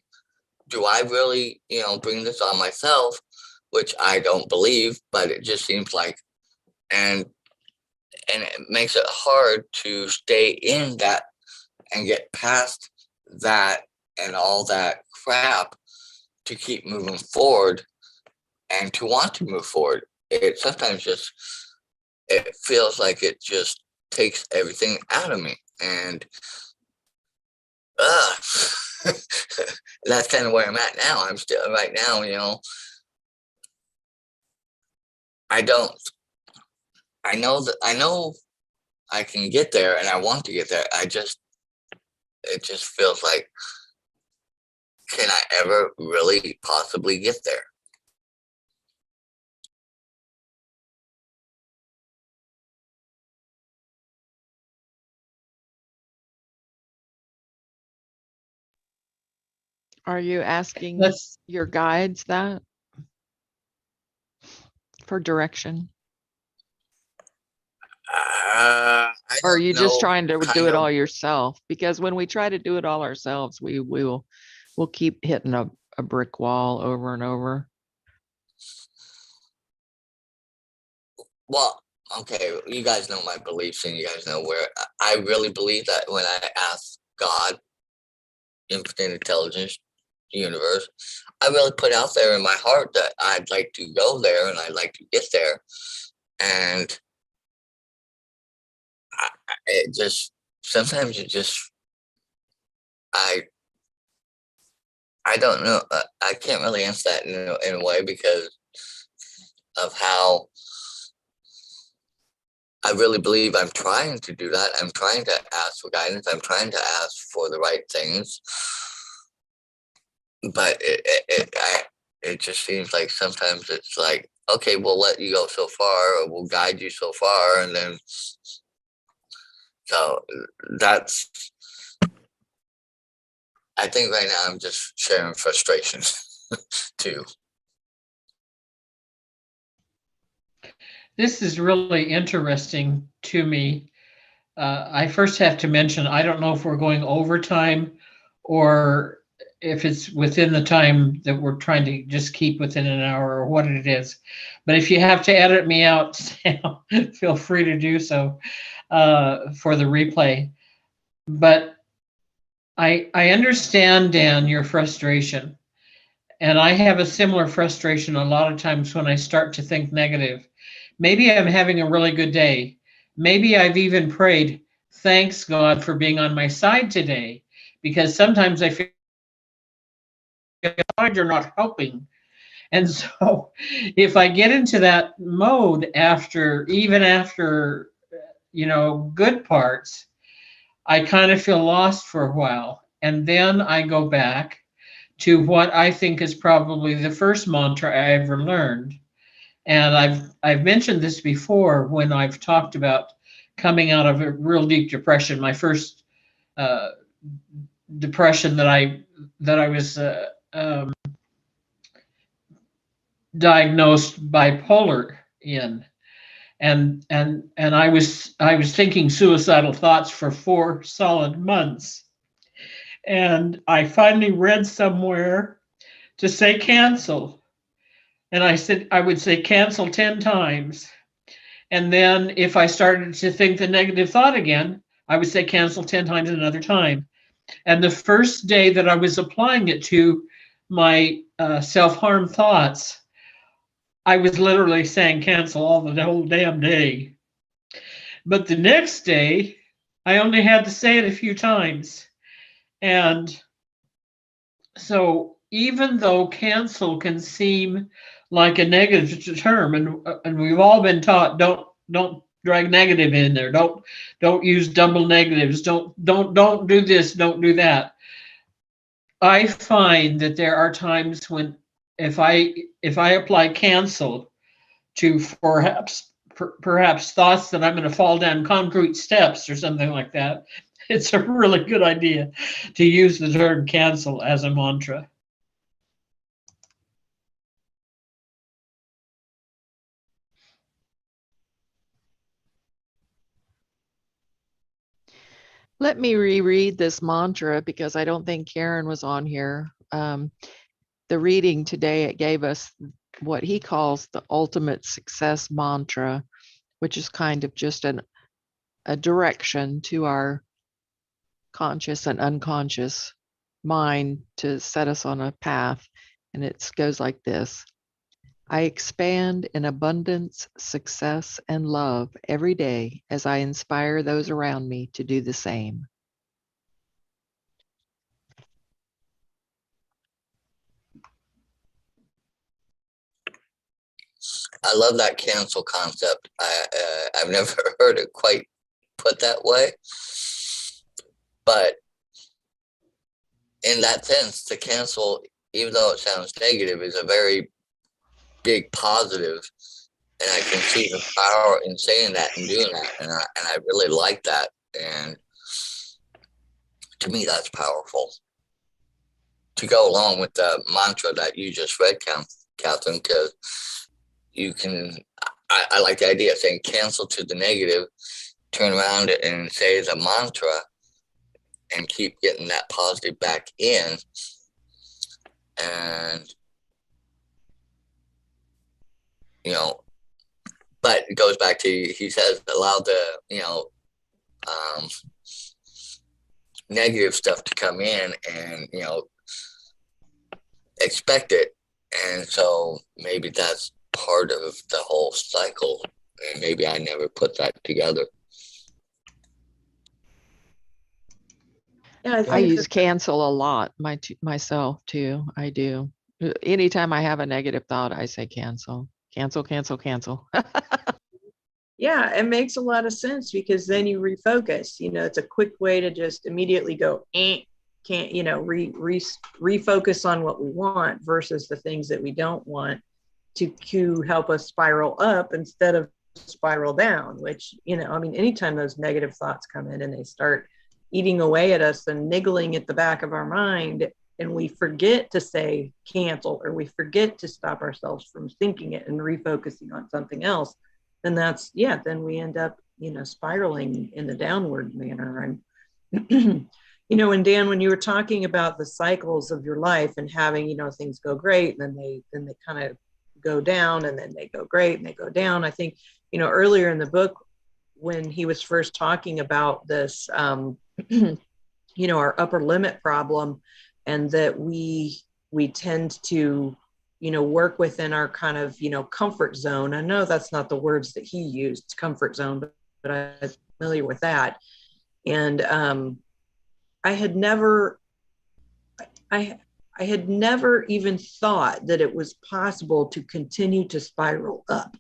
Do I really, bring this on myself? Which I don't believe, but it just seems like, and it makes it hard to stay in that and get past that and all that crap to keep moving forward and to want to move forward. it sometimes just, it feels like it just takes everything out of me. And that's kind of where I'm at now. I'm still right now, I know I can get there and I want to get there. It just feels like, can I ever really possibly get there? Are you asking That's your guides that for direction? I Or are don't you just know, trying to do kind it of. all yourself? Because when we try to do it all ourselves, we'll keep hitting a brick wall over and over. Well, okay, you guys know my beliefs and you guys know where I really believe that when I ask God, infinite intelligence, universe, I really put out there in my heart that I'd like to go there and I'd like to get there. And it just, sometimes it just, I don't know. I can't really answer that in a way because of how I really believe I'm trying to do that. I'm trying to ask for guidance. I'm trying to ask for the right things. But it just seems like sometimes it's like, okay, we'll let you go so far or we'll guide you so far. And then, so that's, I think right now I'm just sharing frustrations too. This is really interesting to me. I first have to mention, I don't know if we're going overtime or if it's within the time that we're trying to just keep within an hour or what it is. But if you have to edit me out, feel free to do so for the replay. But I understand, Dan, your frustration. And I have a similar frustration a lot of times when I start to think negative. Maybe I'm having a really good day. Maybe I've even prayed, thanks God for being on my side today, because sometimes I feel like you're not helping. And so if I get into that mode even after, good parts, I kind of feel lost for a while. And then I go back to what I think is probably the first mantra I ever learned. And I've mentioned this before when I've talked about coming out of a real deep depression. My first depression that I was diagnosed bipolar in, and I was thinking suicidal thoughts for 4 solid months, and I finally read somewhere to say cancel. And I would say cancel 10 times. And then if I started to think the negative thought again, I would say cancel 10 times another time. And the first day that I was applying it to my self-harm thoughts, I was literally saying cancel all the whole damn day. But the next day, I only had to say it a few times. And so even though cancel can seem like a negative term, and we've all been taught don't drag negative in there, don't use double negatives, don't do this, don't do that. I find that there are times when if I apply cancel to perhaps thoughts that I'm going to fall down concrete steps or something like that, it's a really good idea to use the term cancel as a mantra. Let me reread this mantra because I don't think Karen was on here. The reading today, it gave us what he calls the ultimate success mantra, which is kind of just a direction to our conscious and unconscious mind to set us on a path. And it goes like this: I expand in abundance, success, and love every day as I inspire those around me to do the same. I love that cancel concept. I've never heard it quite put that way, but in that sense, to cancel, even though it sounds negative, is a very big positive, and I can see the power in saying that and doing that, and I really like that, and to me, that's powerful. To go along with the mantra that you just read, Katherine, because you can. I like the idea of saying cancel to the negative, turn around and say the mantra, and keep getting that positive back in, and but it goes back to, he says, allow the negative stuff to come in, and expect it, and so maybe that's part of the whole cycle, and maybe I never put that together. Yeah, I use cancel a lot myself too. I do. Anytime I have a negative thought, I say cancel, cancel, cancel, cancel. Yeah, it makes a lot of sense, because then you refocus. It's a quick way to just immediately go, can't, refocus on what we want versus the things that we don't want, to help us spiral up instead of spiral down, which, anytime those negative thoughts come in and they start eating away at us and niggling at the back of our mind, and we forget to say cancel, or we forget to stop ourselves from thinking it and refocusing on something else, then then we end up, spiraling in the downward manner. And, and Dan, when you were talking about the cycles of your life and having, things go great, and then they kind of go down, and then they go great and they go down. I think, earlier in the book, when he was first talking about this, our upper limit problem, and that we tend to, work within our kind of, comfort zone. I know that's not the words that he used, comfort zone, but I'm familiar with that. And I had never even thought that it was possible to continue to spiral up.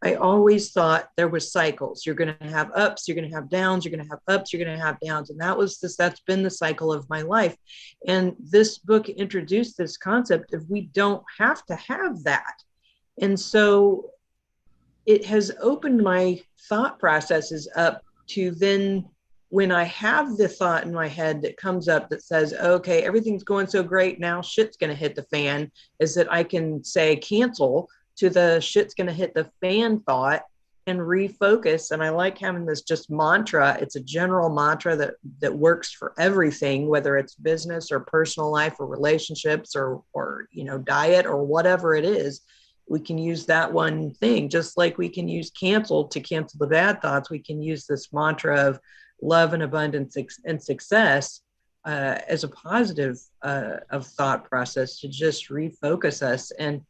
I always thought there was cycles. You're going to have ups, you're going to have downs, you're going to have ups, you're going to have downs. And that's been the cycle of my life. And this book introduced this concept of we don't have to have that. And so it has opened my thought processes up to then, when I have the thought in my head that comes up that says, okay, everything's going so great, now shit's going to hit the fan, is that I can say cancel to the shit's going to hit the fan thought and refocus. And I like having this just mantra. It's a general mantra that works for everything, whether it's business or personal life or relationships or diet or whatever it is. We can use that one thing, just like we can use cancel to cancel the bad thoughts. We can use this mantra of love and abundance and success as a positive of thought process to just refocus us. And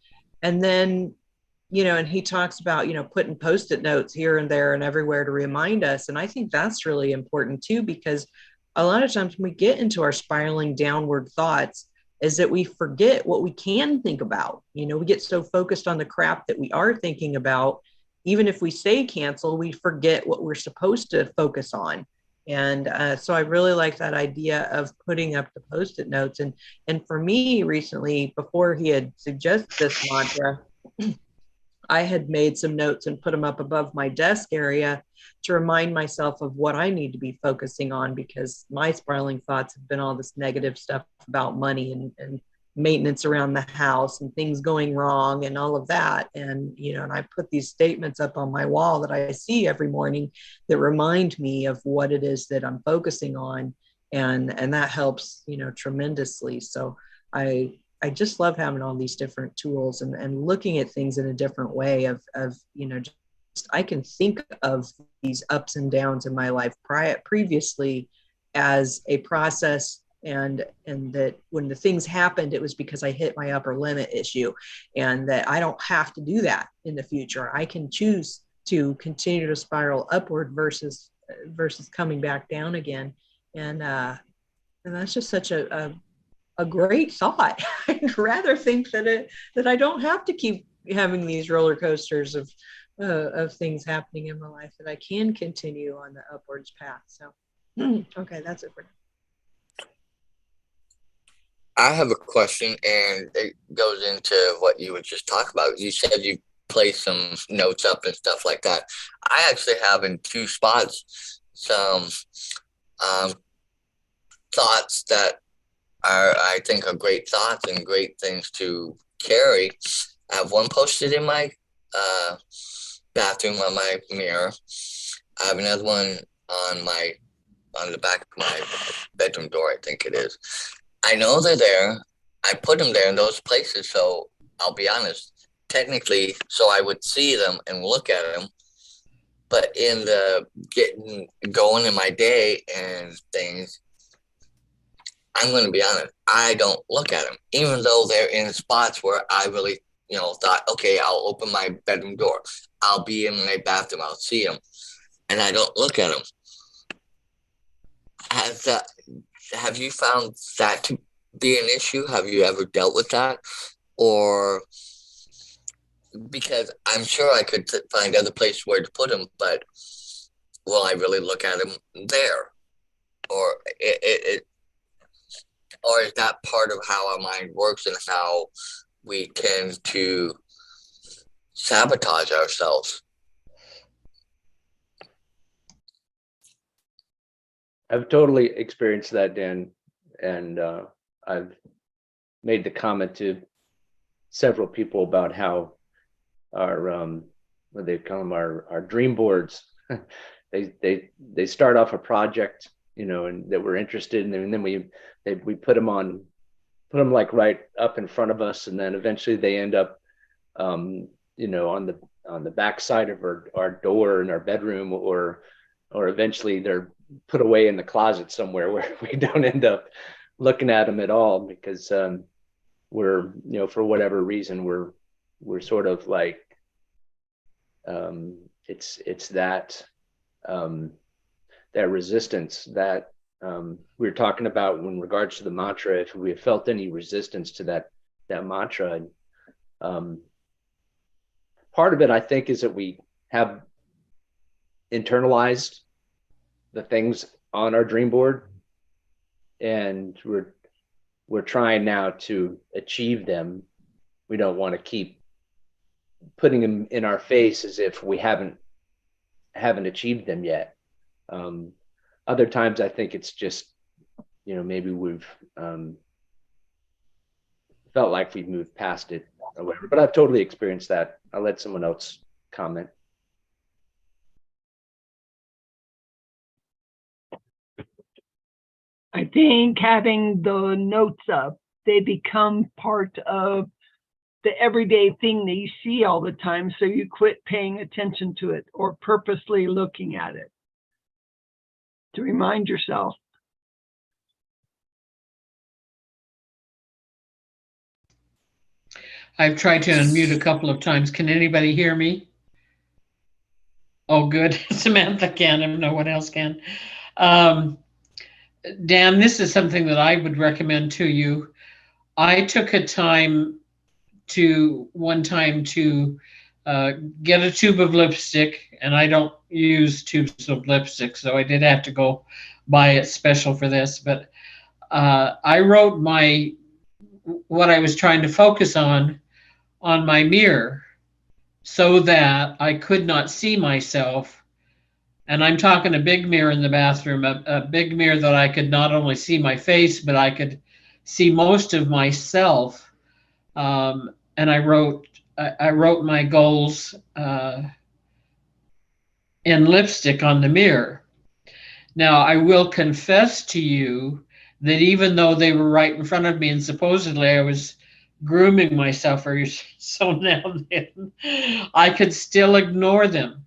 then, and he talks about, putting Post-it notes here and there and everywhere to remind us. And I think that's really important too, because a lot of times when we get into our spiraling downward thoughts, is that we forget what we can think about. We get so focused on the crap that we are thinking about. Even if we say cancel, we forget what we're supposed to focus on. And so I really like that idea of putting up the Post-it notes. And for me recently, before he had suggested this mantra, I had made some notes and put them up above my desk area to remind myself of what I need to be focusing on, because my spiraling thoughts have been all this negative stuff about money and maintenance around the house and things going wrong and all of that. And, and I put these statements up on my wall that I see every morning that remind me of what it is that I'm focusing on. And that helps, tremendously. So I just love having all these different tools and looking at things in a different way of just, I can think of these ups and downs in my life previously as a process and that when the things happened, it was because I hit my upper limit issue, and that I don't have to do that in the future. I can choose to continue to spiral upward versus coming back down again. And that's just such a great thought. I'd rather think that I don't have to keep having these roller coasters of things happening in my life, that I can continue on the upwards path. So, okay, that's it for now. I have a question, and it goes into what you were just talking about. You said you place some notes up and stuff like that. I actually have in two spots some thoughts that I think are great thoughts and great things to carry. I have one posted in my bathroom on my mirror. I have another one on the back of my bedroom door, I think it is. I know they're there. I put them there in those places, so I'll be honest, technically, so I would see them and look at them. But in the getting going in my day and things, I'm going to be honest, I don't look at them, even though they're in spots where I really, thought, okay, I'll open my bedroom door. I'll be in my bathroom. I'll see them, and I don't look at them. Have you found that to be an issue? Have you ever dealt with that? Or because I'm sure I could find other places where to put them, but will I really look at them there? Or or is that part of how our mind works and how we tend to sabotage ourselves? I've totally experienced that, Dan, and I've made the comment to several people about how our what they call them, our dream boards. they start off a project, and that we're interested in, and then we put them like right up in front of us, and then eventually they end up, on the back side of our door in our bedroom, or eventually they're put away in the closet somewhere where we don't end up looking at them at all, because we're, for whatever reason, we're sort of like, it's that that resistance that we were talking about in regards to the mantra. If we have felt any resistance to that mantra, part of it, I think, is that we have internalized the things on our dream board, and we're trying now to achieve them. We don't want to keep putting them in our face as if we haven't achieved them yet. Other times I think it's just, maybe we've felt like we've moved past it or whatever, but I've totally experienced that. I'll let someone else comment. I think having the notes up, they become part of the everyday thing that you see all the time. So you quit paying attention to it or purposely looking at it to remind yourself. I've tried to unmute a couple of times. Can anybody hear me? Oh, good. Samantha can, and no one else can. Dan, this is something that I would recommend to you. I took a time one time to get a tube of lipstick, and I don't use tubes of lipstick, so I did have to go buy it special for this. But I wrote what I was trying to focus on my mirror so that I could not see myself. And I'm talking a big mirror in the bathroom, a big mirror that I could not only see my face, but I could see most of myself. And I wrote my goals in lipstick on the mirror. Now, I will confess to you that even though they were right in front of me and supposedly I was grooming myself or so now then, I could still ignore them.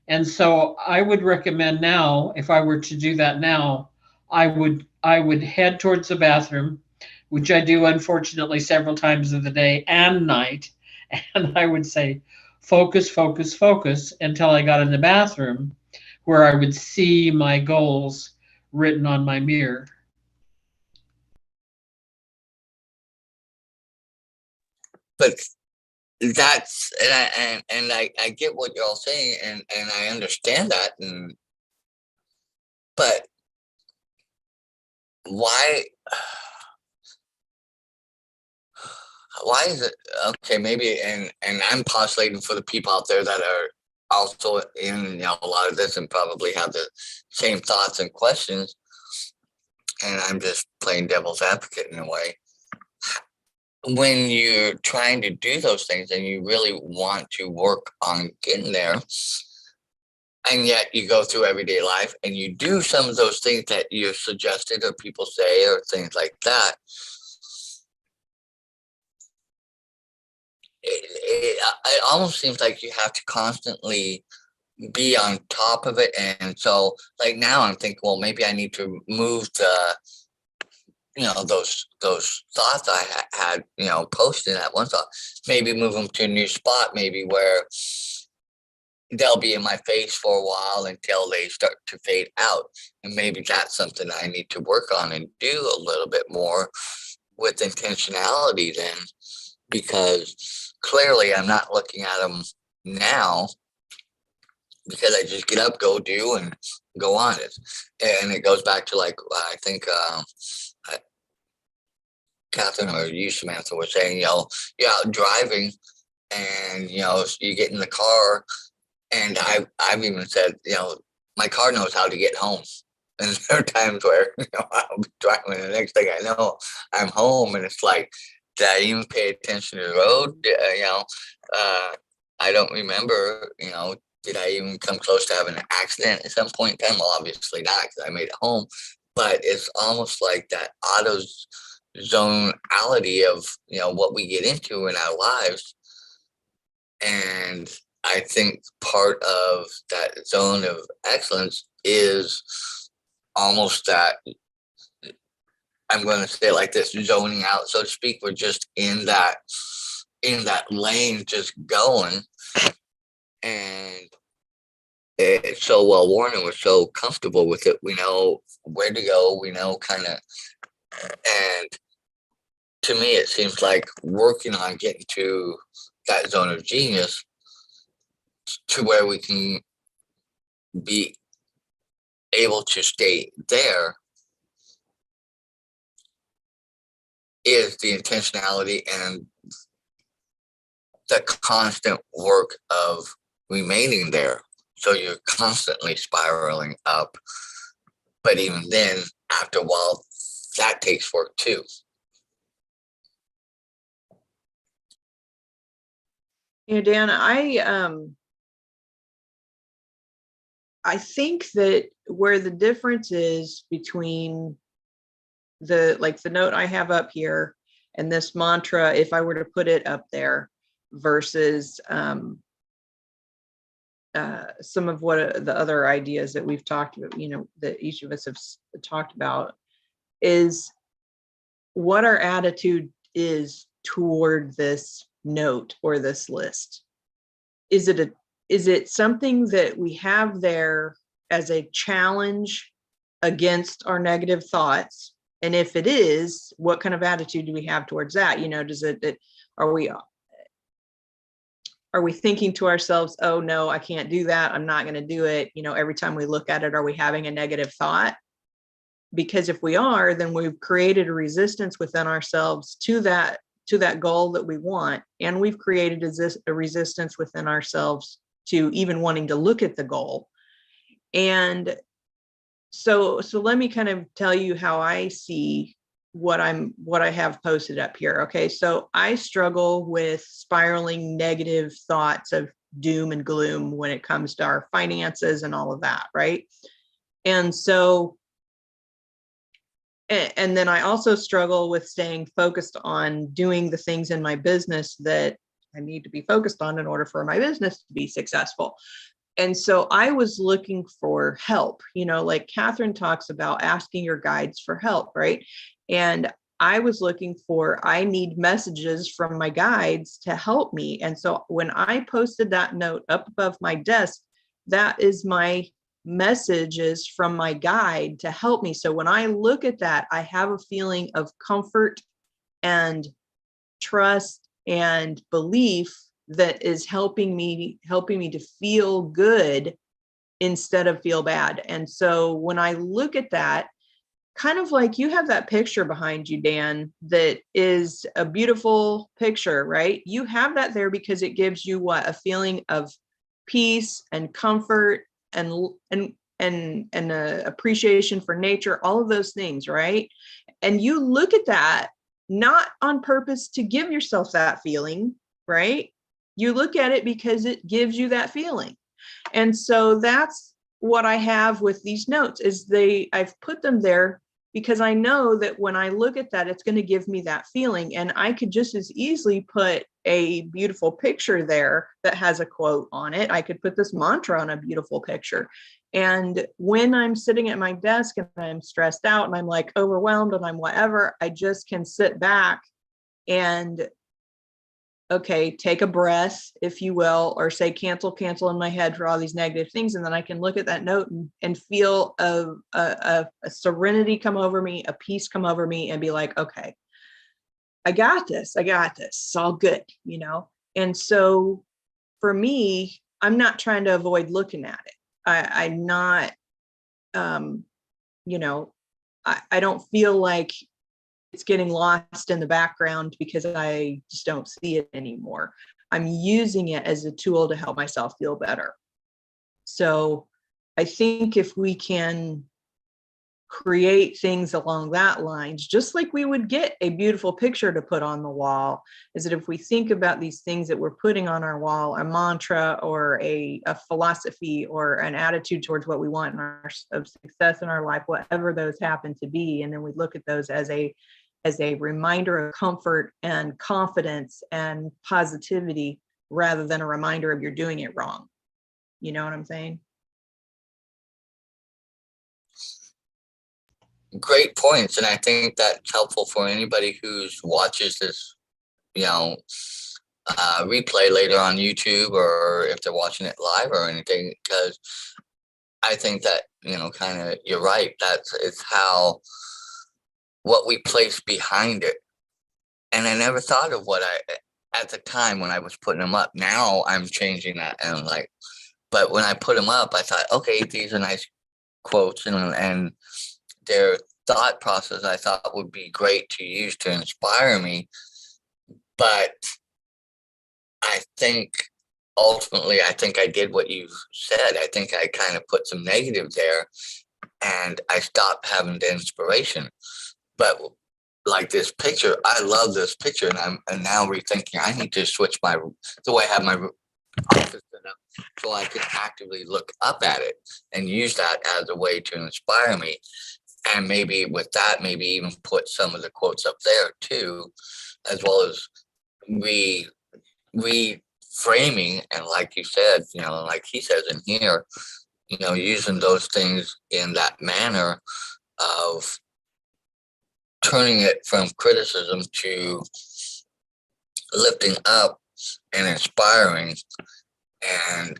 And so I would recommend now, if I were to do that now, I would head towards the bathroom, which I do unfortunately several times of the day and night, and I would say, focus, focus, focus until I got in the bathroom where I would see my goals written on my mirror. But that's and I get what you're all saying, and I understand that, but why is it okay? Maybe and I'm postulating for the people out there that are also in a lot of this and probably have the same thoughts and questions, and I'm just playing devil's advocate in a way. When you're trying to do those things and you really want to work on getting there, and yet you go through everyday life and you do some of those things that you're suggested or people say or things like that, it almost seems like you have to constantly be on top of it. And so like now I'm thinking, well, maybe I need to move the those thoughts I had posted that one thought, maybe move them to a new spot, maybe where they'll be in my face for a while until they start to fade out. And maybe that's something I need to work on and do a little bit more with intentionality then, because clearly I'm not looking at them now because I just get up, go do, and go on it. And it goes back to like, I think Katherine or you, Samantha, were saying, you're out driving and, you get in the car. And I've even said, my car knows how to get home. And there are times where, I'll be driving and the next thing I know, I'm home. And it's like, did I even pay attention to the road? I don't remember, did I even come close to having an accident at some point in time? Well, obviously not, because I made it home. But it's almost like that auto zonality of, what we get into in our lives. And I think part of that zone of excellence is almost that, I'm going to say it like this, zoning out, so to speak. We're just in that lane, just going. And it's so well worn and we're so comfortable with it. We know where to go. We know kind of, and to me, it seems like working on getting to that zone of genius to where we can be able to stay there is the intentionality and the constant work of remaining there. So you're constantly spiraling up. But even then, after a while, that takes work too. Dan, I think that where the difference is between the note I have up here and this mantra, if I were to put it up there, versus some of what the other ideas that we've talked about, that each of us have talked about, is what our attitude is toward this note or this list. Is it something that we have there as a challenge against our negative thoughts? And if it is, what kind of attitude do we have towards that? Are we thinking to ourselves, oh no, I can't do that, I'm not going to do it? Every time we look at it, are we having a negative thought? Because if we are, then we've created a resistance within ourselves to that goal that we want. And we've created a resistance within ourselves to even wanting to look at the goal. And so let me kind of tell you how I see what I have posted up here. Okay. So I struggle with spiraling negative thoughts of doom and gloom when it comes to our finances and all of that. Right. And so, and then I also struggle with staying focused on doing the things in my business that I need to be focused on in order for my business to be successful. And so I was looking for help, like Katherine talks about asking your guides for help, right? And I was looking I need messages from my guides to help me. And so when I posted that note up above my desk, that is my messages from my guide to help me. So when I look at that, I have a feeling of comfort and trust and belief that is helping me to feel good instead of feel bad. And so when I look at that, kind of like you have that picture behind you, Dan, that is a beautiful picture, right? You have that there because it gives you a feeling of peace and comfort and appreciation for nature, all of those things, right? And you look at that not on purpose to give yourself that feeling, right? You look at it because it gives you that feeling. And so that's what I have with these notes is I've put them there because I know that when I look at that, it's going to give me that feeling. And I could just as easily put a beautiful picture there that has a quote on it. I could put this mantra on a beautiful picture. And when I'm sitting at my desk and I'm stressed out and I'm like overwhelmed and I'm whatever, I just can sit back and take a breath, if you will, or say cancel in my head for all these negative things. And then I can look at that note and feel a serenity come over me, a peace come over me and be like, okay, I got this. It's all good, And so for me, I'm not trying to avoid looking at it. I'm not, I don't feel like it's getting lost in the background because I just don't see it anymore. I'm using it as a tool to help myself feel better. So I think if we can create things along that lines, just like we would get a beautiful picture to put on the wall, is that if we think about these things that we're putting on our wall, a mantra or a philosophy or an attitude towards what we want of success in our life, whatever those happen to be, and then we look at those as a reminder of comfort and confidence and positivity rather than a reminder of you're doing it wrong. You know what I'm saying? Great points. And I think that's helpful for anybody who watches this, replay later on YouTube or if they're watching it live or anything, because I think that, kind of, you're right. It's how, what we place behind it. And I never thought of at the time when I was putting them up. Now I'm changing that and but when I put them up, I thought, okay, these are nice quotes and their thought process I thought would be great to use to inspire me. But I think ultimately, I did what you said. I think I kind of put some negative there and I stopped having the inspiration. But like this picture, I love this picture and I'm now rethinking, I need to switch the way I have my office set up so I can actively look up at it and use that as a way to inspire me. And maybe with that, maybe even put some of the quotes up there too, as well as reframing. And like you said, like he says in here, using those things in that manner of turning it from criticism to lifting up and inspiring. And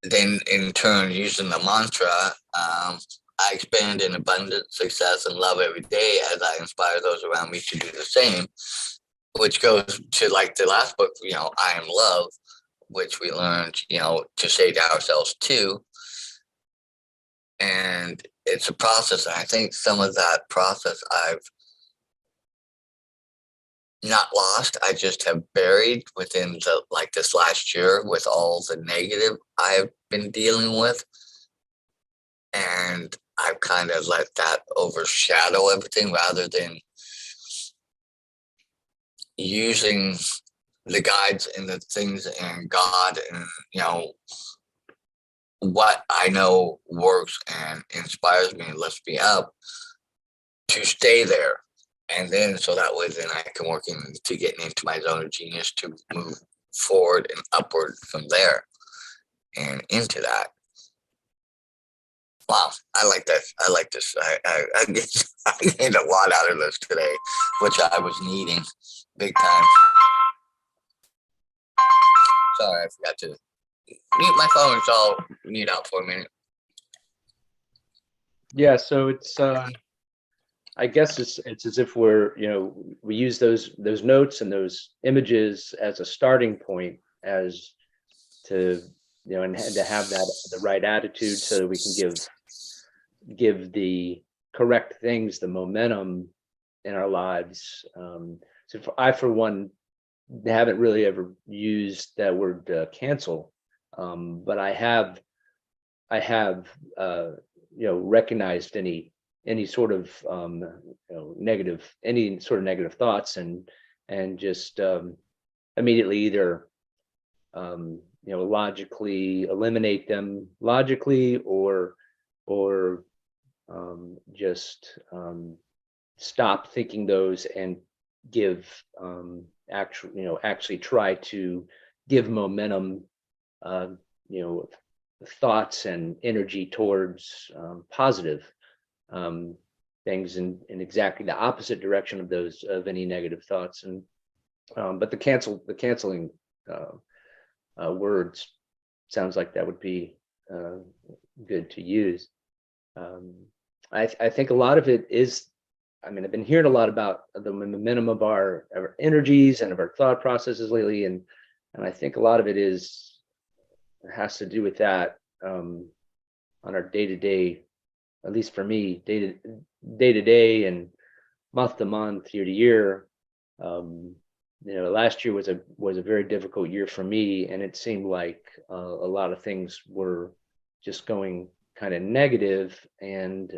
then in turn, using the mantra, I expand in abundance, success, and love every day as I inspire those around me to do the same, which goes to like the last book, I Am Love, which we learned, to say to ourselves too. And it's a process. And I think some of that process I've not lost. I just have buried within this last year with all the negative I've been dealing with. And I've kind of let that overshadow everything rather than using the guides and the things and God and, what I know works and inspires me and lifts me up to stay there. And then so that way then I can work to getting into my zone of genius to move forward and upward from there. and into that. Wow, I like this. I like this. I gained a lot out of this today, which I was needing big time. Sorry, I forgot to mute my phone, so I'll mute out for a minute. Yeah, so it's I guess it's as if we're, we use those notes and those images as a starting point, as to, and to have the right attitude so that we can give the correct things the momentum in our lives. So I, for one, haven't really ever used that word cancel, but I have recognized any sort of negative thoughts, and just immediately either logically eliminate them logically, or just stop thinking those, and actually try to give momentum, thoughts and energy towards positive things, in exactly the opposite direction of any negative thoughts. And but the canceling words sounds like that would be good to use. I think a lot of it is, I've been hearing a lot about the momentum of our energies and of our thought processes lately, and I think a lot of it has to do with that, on our day-to-day, at least for me, day-to-day and month to month, year to year. Last year was a very difficult year for me, and it seemed like a lot of things were just going kind of negative, and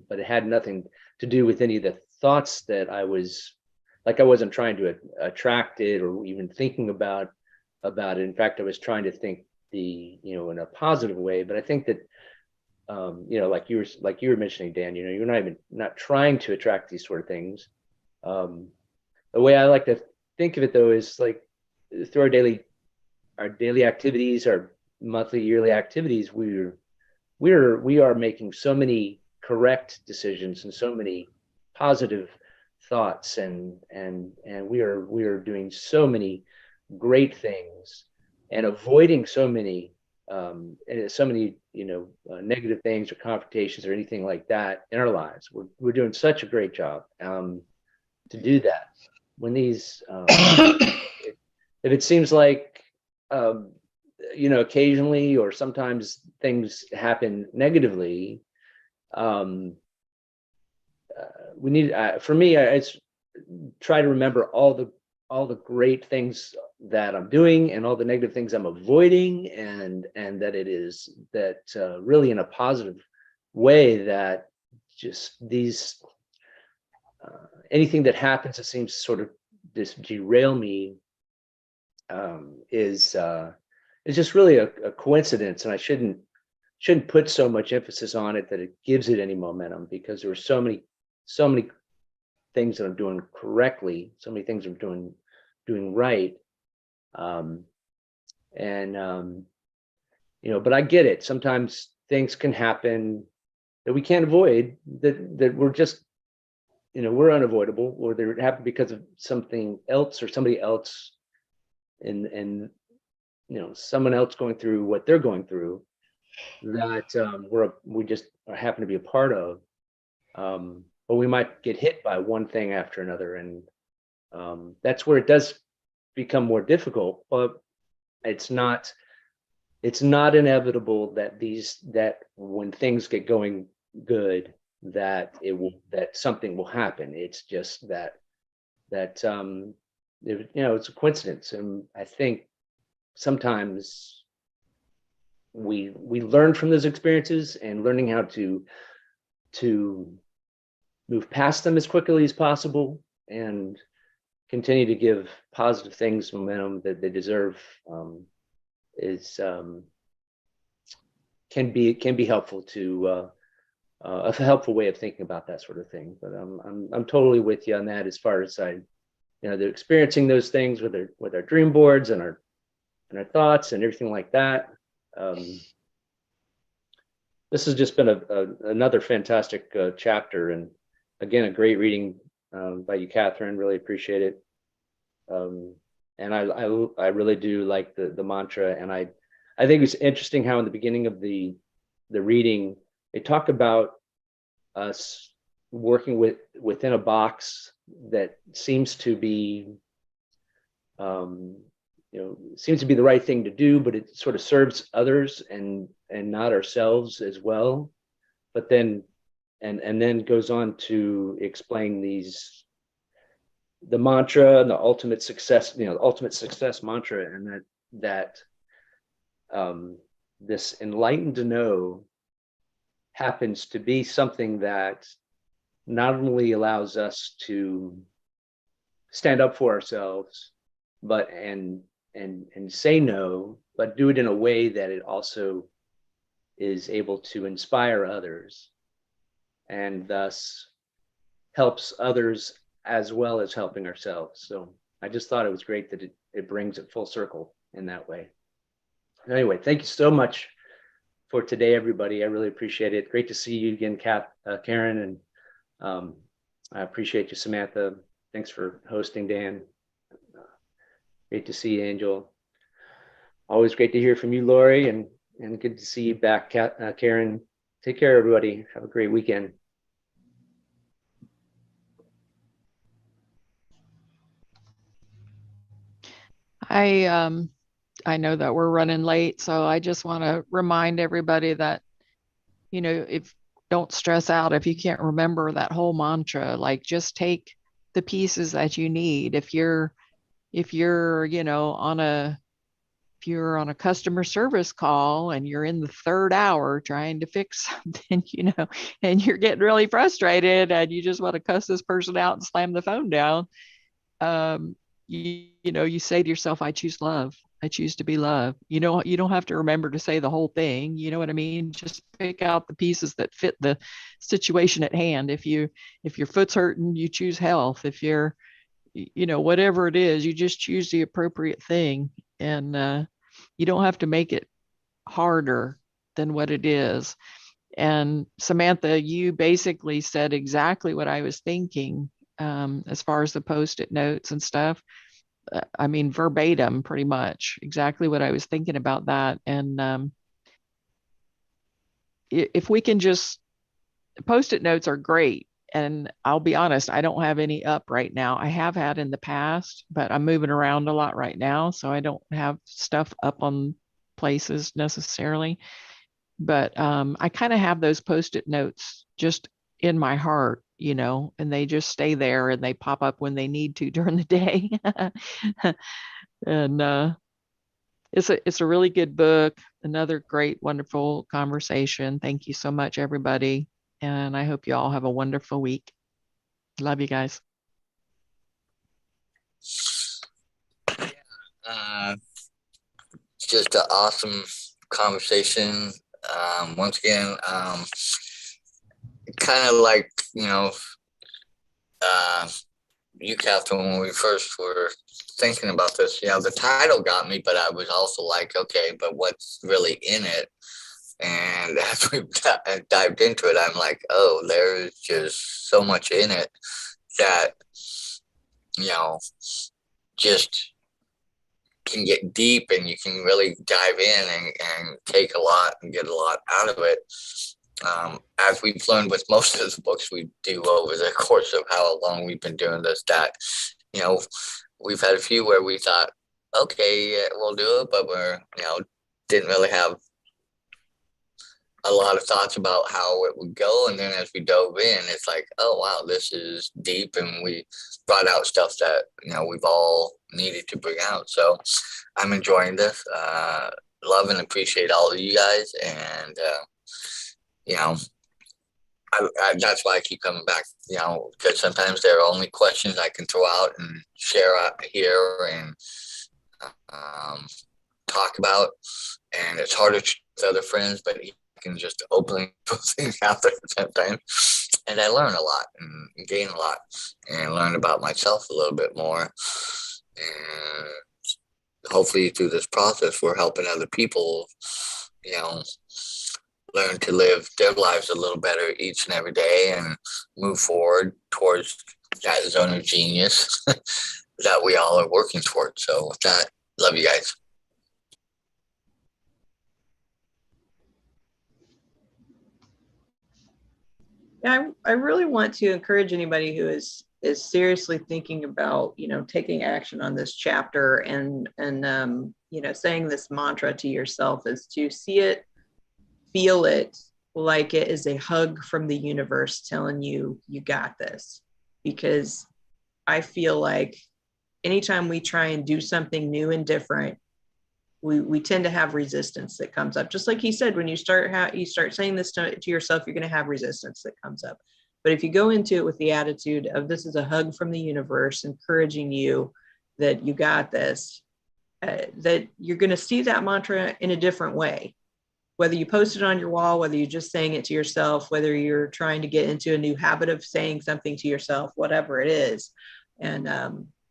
but it had nothing to do with any of the thoughts that I wasn't trying to attract it, or even thinking about it. In fact, I was trying to think in a positive way. But I think that like you were mentioning, Dan, you're not trying to attract these sort of things. The way I like to think of it, though, is like through our daily activities, our monthly, yearly activities, we are making so many correct decisions and so many positive thoughts, and we are doing so many great things, and avoiding so many negative things or confrontations or anything like that in our lives. We're doing such a great job to do that. When these if it seems like occasionally or sometimes things happen negatively, we need, for me, I try to remember all the great things that I'm doing and all the negative things I'm avoiding, and that it is that really in a positive way, that just these anything that happens that seems to sort of just derail me is just really a coincidence, and I shouldn't put so much emphasis on it that it gives it any momentum, because there are so many things that I'm doing correctly, so many things I'm doing right, but I get it. Sometimes things can happen that we can't avoid, that we're just we're unavoidable, or they happen because of something else or somebody else, and someone else going through what they're going through, that we just happen to be a part of. But we might get hit by one thing after another, and that's where it does become more difficult. But it's not inevitable that when things get going good, that something will happen. It's just that it's a coincidence. And I think sometimes we learn from those experiences, and learning how to move past them as quickly as possible and continue to give positive things momentum that they deserve, can be helpful to a helpful way of thinking about that sort of thing. But I'm totally with you on that, as far as they're experiencing those things with our dream boards and our thoughts and everything like that. This has just been another fantastic chapter, and again, a great reading by you, Katherine. Really appreciate it. And I really do like the mantra, and I think it's interesting how in the beginning of the reading they talk about us working within a box that seems to be seems to be the right thing to do, but it sort of serves others and not ourselves as well. But then and then goes on to explain the mantra and the ultimate success, the ultimate success mantra, and that this enlightened to know happens to be something that not only allows us to stand up for ourselves, but and say no, but do it in a way that it also is able to inspire others and thus helps others as well as helping ourselves. So I just thought it was great that it brings it full circle in that way. Anyway, thank you so much for today, everybody. I really appreciate it. Great to see you again, Karen, and I appreciate you, Samantha. Thanks for hosting, Dan. Great to see you, Angel. Always great to hear from you, Lori, and good to see you back, Karen. Take care, everybody. Have a great weekend. I know that we're running late, so I just want to remind everybody that, if don't stress out if you can't remember that whole mantra. Like, just take the pieces that you need. If you're on a customer service call and you're in the third hour trying to fix something, and you're getting really frustrated and you just want to cuss this person out and slam the phone down, you say to yourself, I choose love. I choose to be loved. You don't have to remember to say the whole thing. You know what I mean? Just pick out the pieces that fit the situation at hand. If your foot's hurting, you choose health. If you're, whatever it is, you just choose the appropriate thing. And you don't have to make it harder than what it is. And Samantha, you basically said exactly what I was thinking, as far as the Post-it notes and stuff. I mean, verbatim, pretty much exactly what I was thinking about that. And if we can just, Post-it notes are great. And I'll be honest, I don't have any up right now. I have had in the past, but I'm moving around a lot right now, so I don't have stuff up on places necessarily. But I kind of have those Post-it notes just in my heart, and they just stay there and they pop up when they need to during the day. And it's a really good book. Another great, wonderful conversation. Thank you so much, everybody. And I hope you all have a wonderful week. Love you guys. It's just an awesome conversation. Once again, kind of like, you, Catherine, when we first were thinking about this, the title got me, but I was also like, okay, but what's really in it? And as we dived into it, I'm like, oh, there's just so much in it that, just can get deep, and you can really dive in and take a lot and get a lot out of it. As we've learned with most of the books we do over the course of how long we've been doing this, that, we've had a few where we thought, okay, yeah, we'll do it, but we're, didn't really have a lot of thoughts about how it would go. And then as we dove in, it's like, oh, wow, this is deep. And we brought out stuff that, we've all needed to bring out. So I'm enjoying this, love and appreciate all of you guys. And, that's why I keep coming back, because sometimes there are only questions I can throw out and share out here and talk about. And it's harder to with other friends, but you can just openly put things out there sometimes. And I learn a lot and gain a lot and learn about myself a little bit more. And hopefully through this process, we're helping other people learn to live their lives a little better each and every day and move forward towards that zone of genius that we all are working towards. So with that, love you guys. Yeah, I really want to encourage anybody who is seriously thinking about, taking action on this chapter and saying this mantra to yourself, is to see it, feel it like it is a hug from the universe telling you, you got this. Because I feel like anytime we try and do something new and different, we tend to have resistance that comes up. Just like he said, when you start saying this to yourself, you're going to have resistance that comes up. But if you go into it with the attitude of, this is a hug from the universe, encouraging you that you got this, that you're going to see that mantra in a different way. Whether you post it on your wall, whether you're just saying it to yourself, whether you're trying to get into a new habit of saying something to yourself, whatever it is. And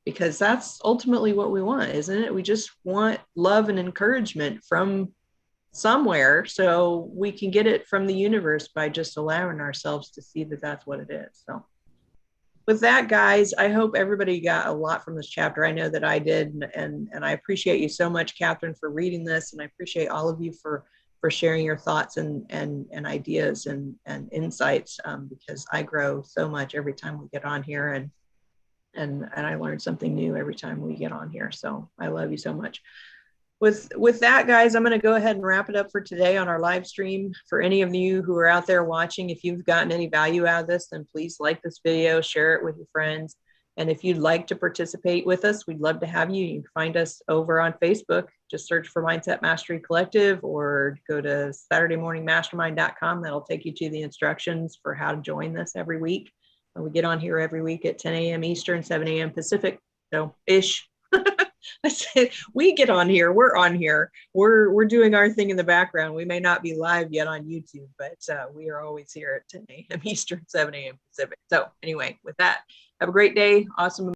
because that's ultimately what we want, isn't it? We just want love and encouragement from somewhere, so we can get it from the universe by just allowing ourselves to see that that's what it is. So with that, guys, I hope everybody got a lot from this chapter. I know that I did, and I appreciate you so much, Katherine, for reading this, and I appreciate all of you for sharing your thoughts and ideas and insights, because I grow so much every time we get on here, and I learn something new every time we get on here. So I love you so much. With that, guys, I'm going to go ahead and wrap it up for today on our live stream. For any of you who are out there watching, if you've gotten any value out of this, then please like this video, share it with your friends. And if you'd like to participate with us, we'd love to have you. You can find us over on Facebook. Just search for Mindset Mastery Collective, or go to SaturdayMorningMastermind.com. That'll take you to the instructions for how to join this every week. And we get on here every week at 10 a.m. Eastern, 7 a.m. Pacific. So ish. I said, we get on here. We're on here. We're doing our thing in the background. We may not be live yet on YouTube, but we are always here at 10 a.m. Eastern, 7 a.m. Pacific. So anyway, with that, have a great day. Awesome.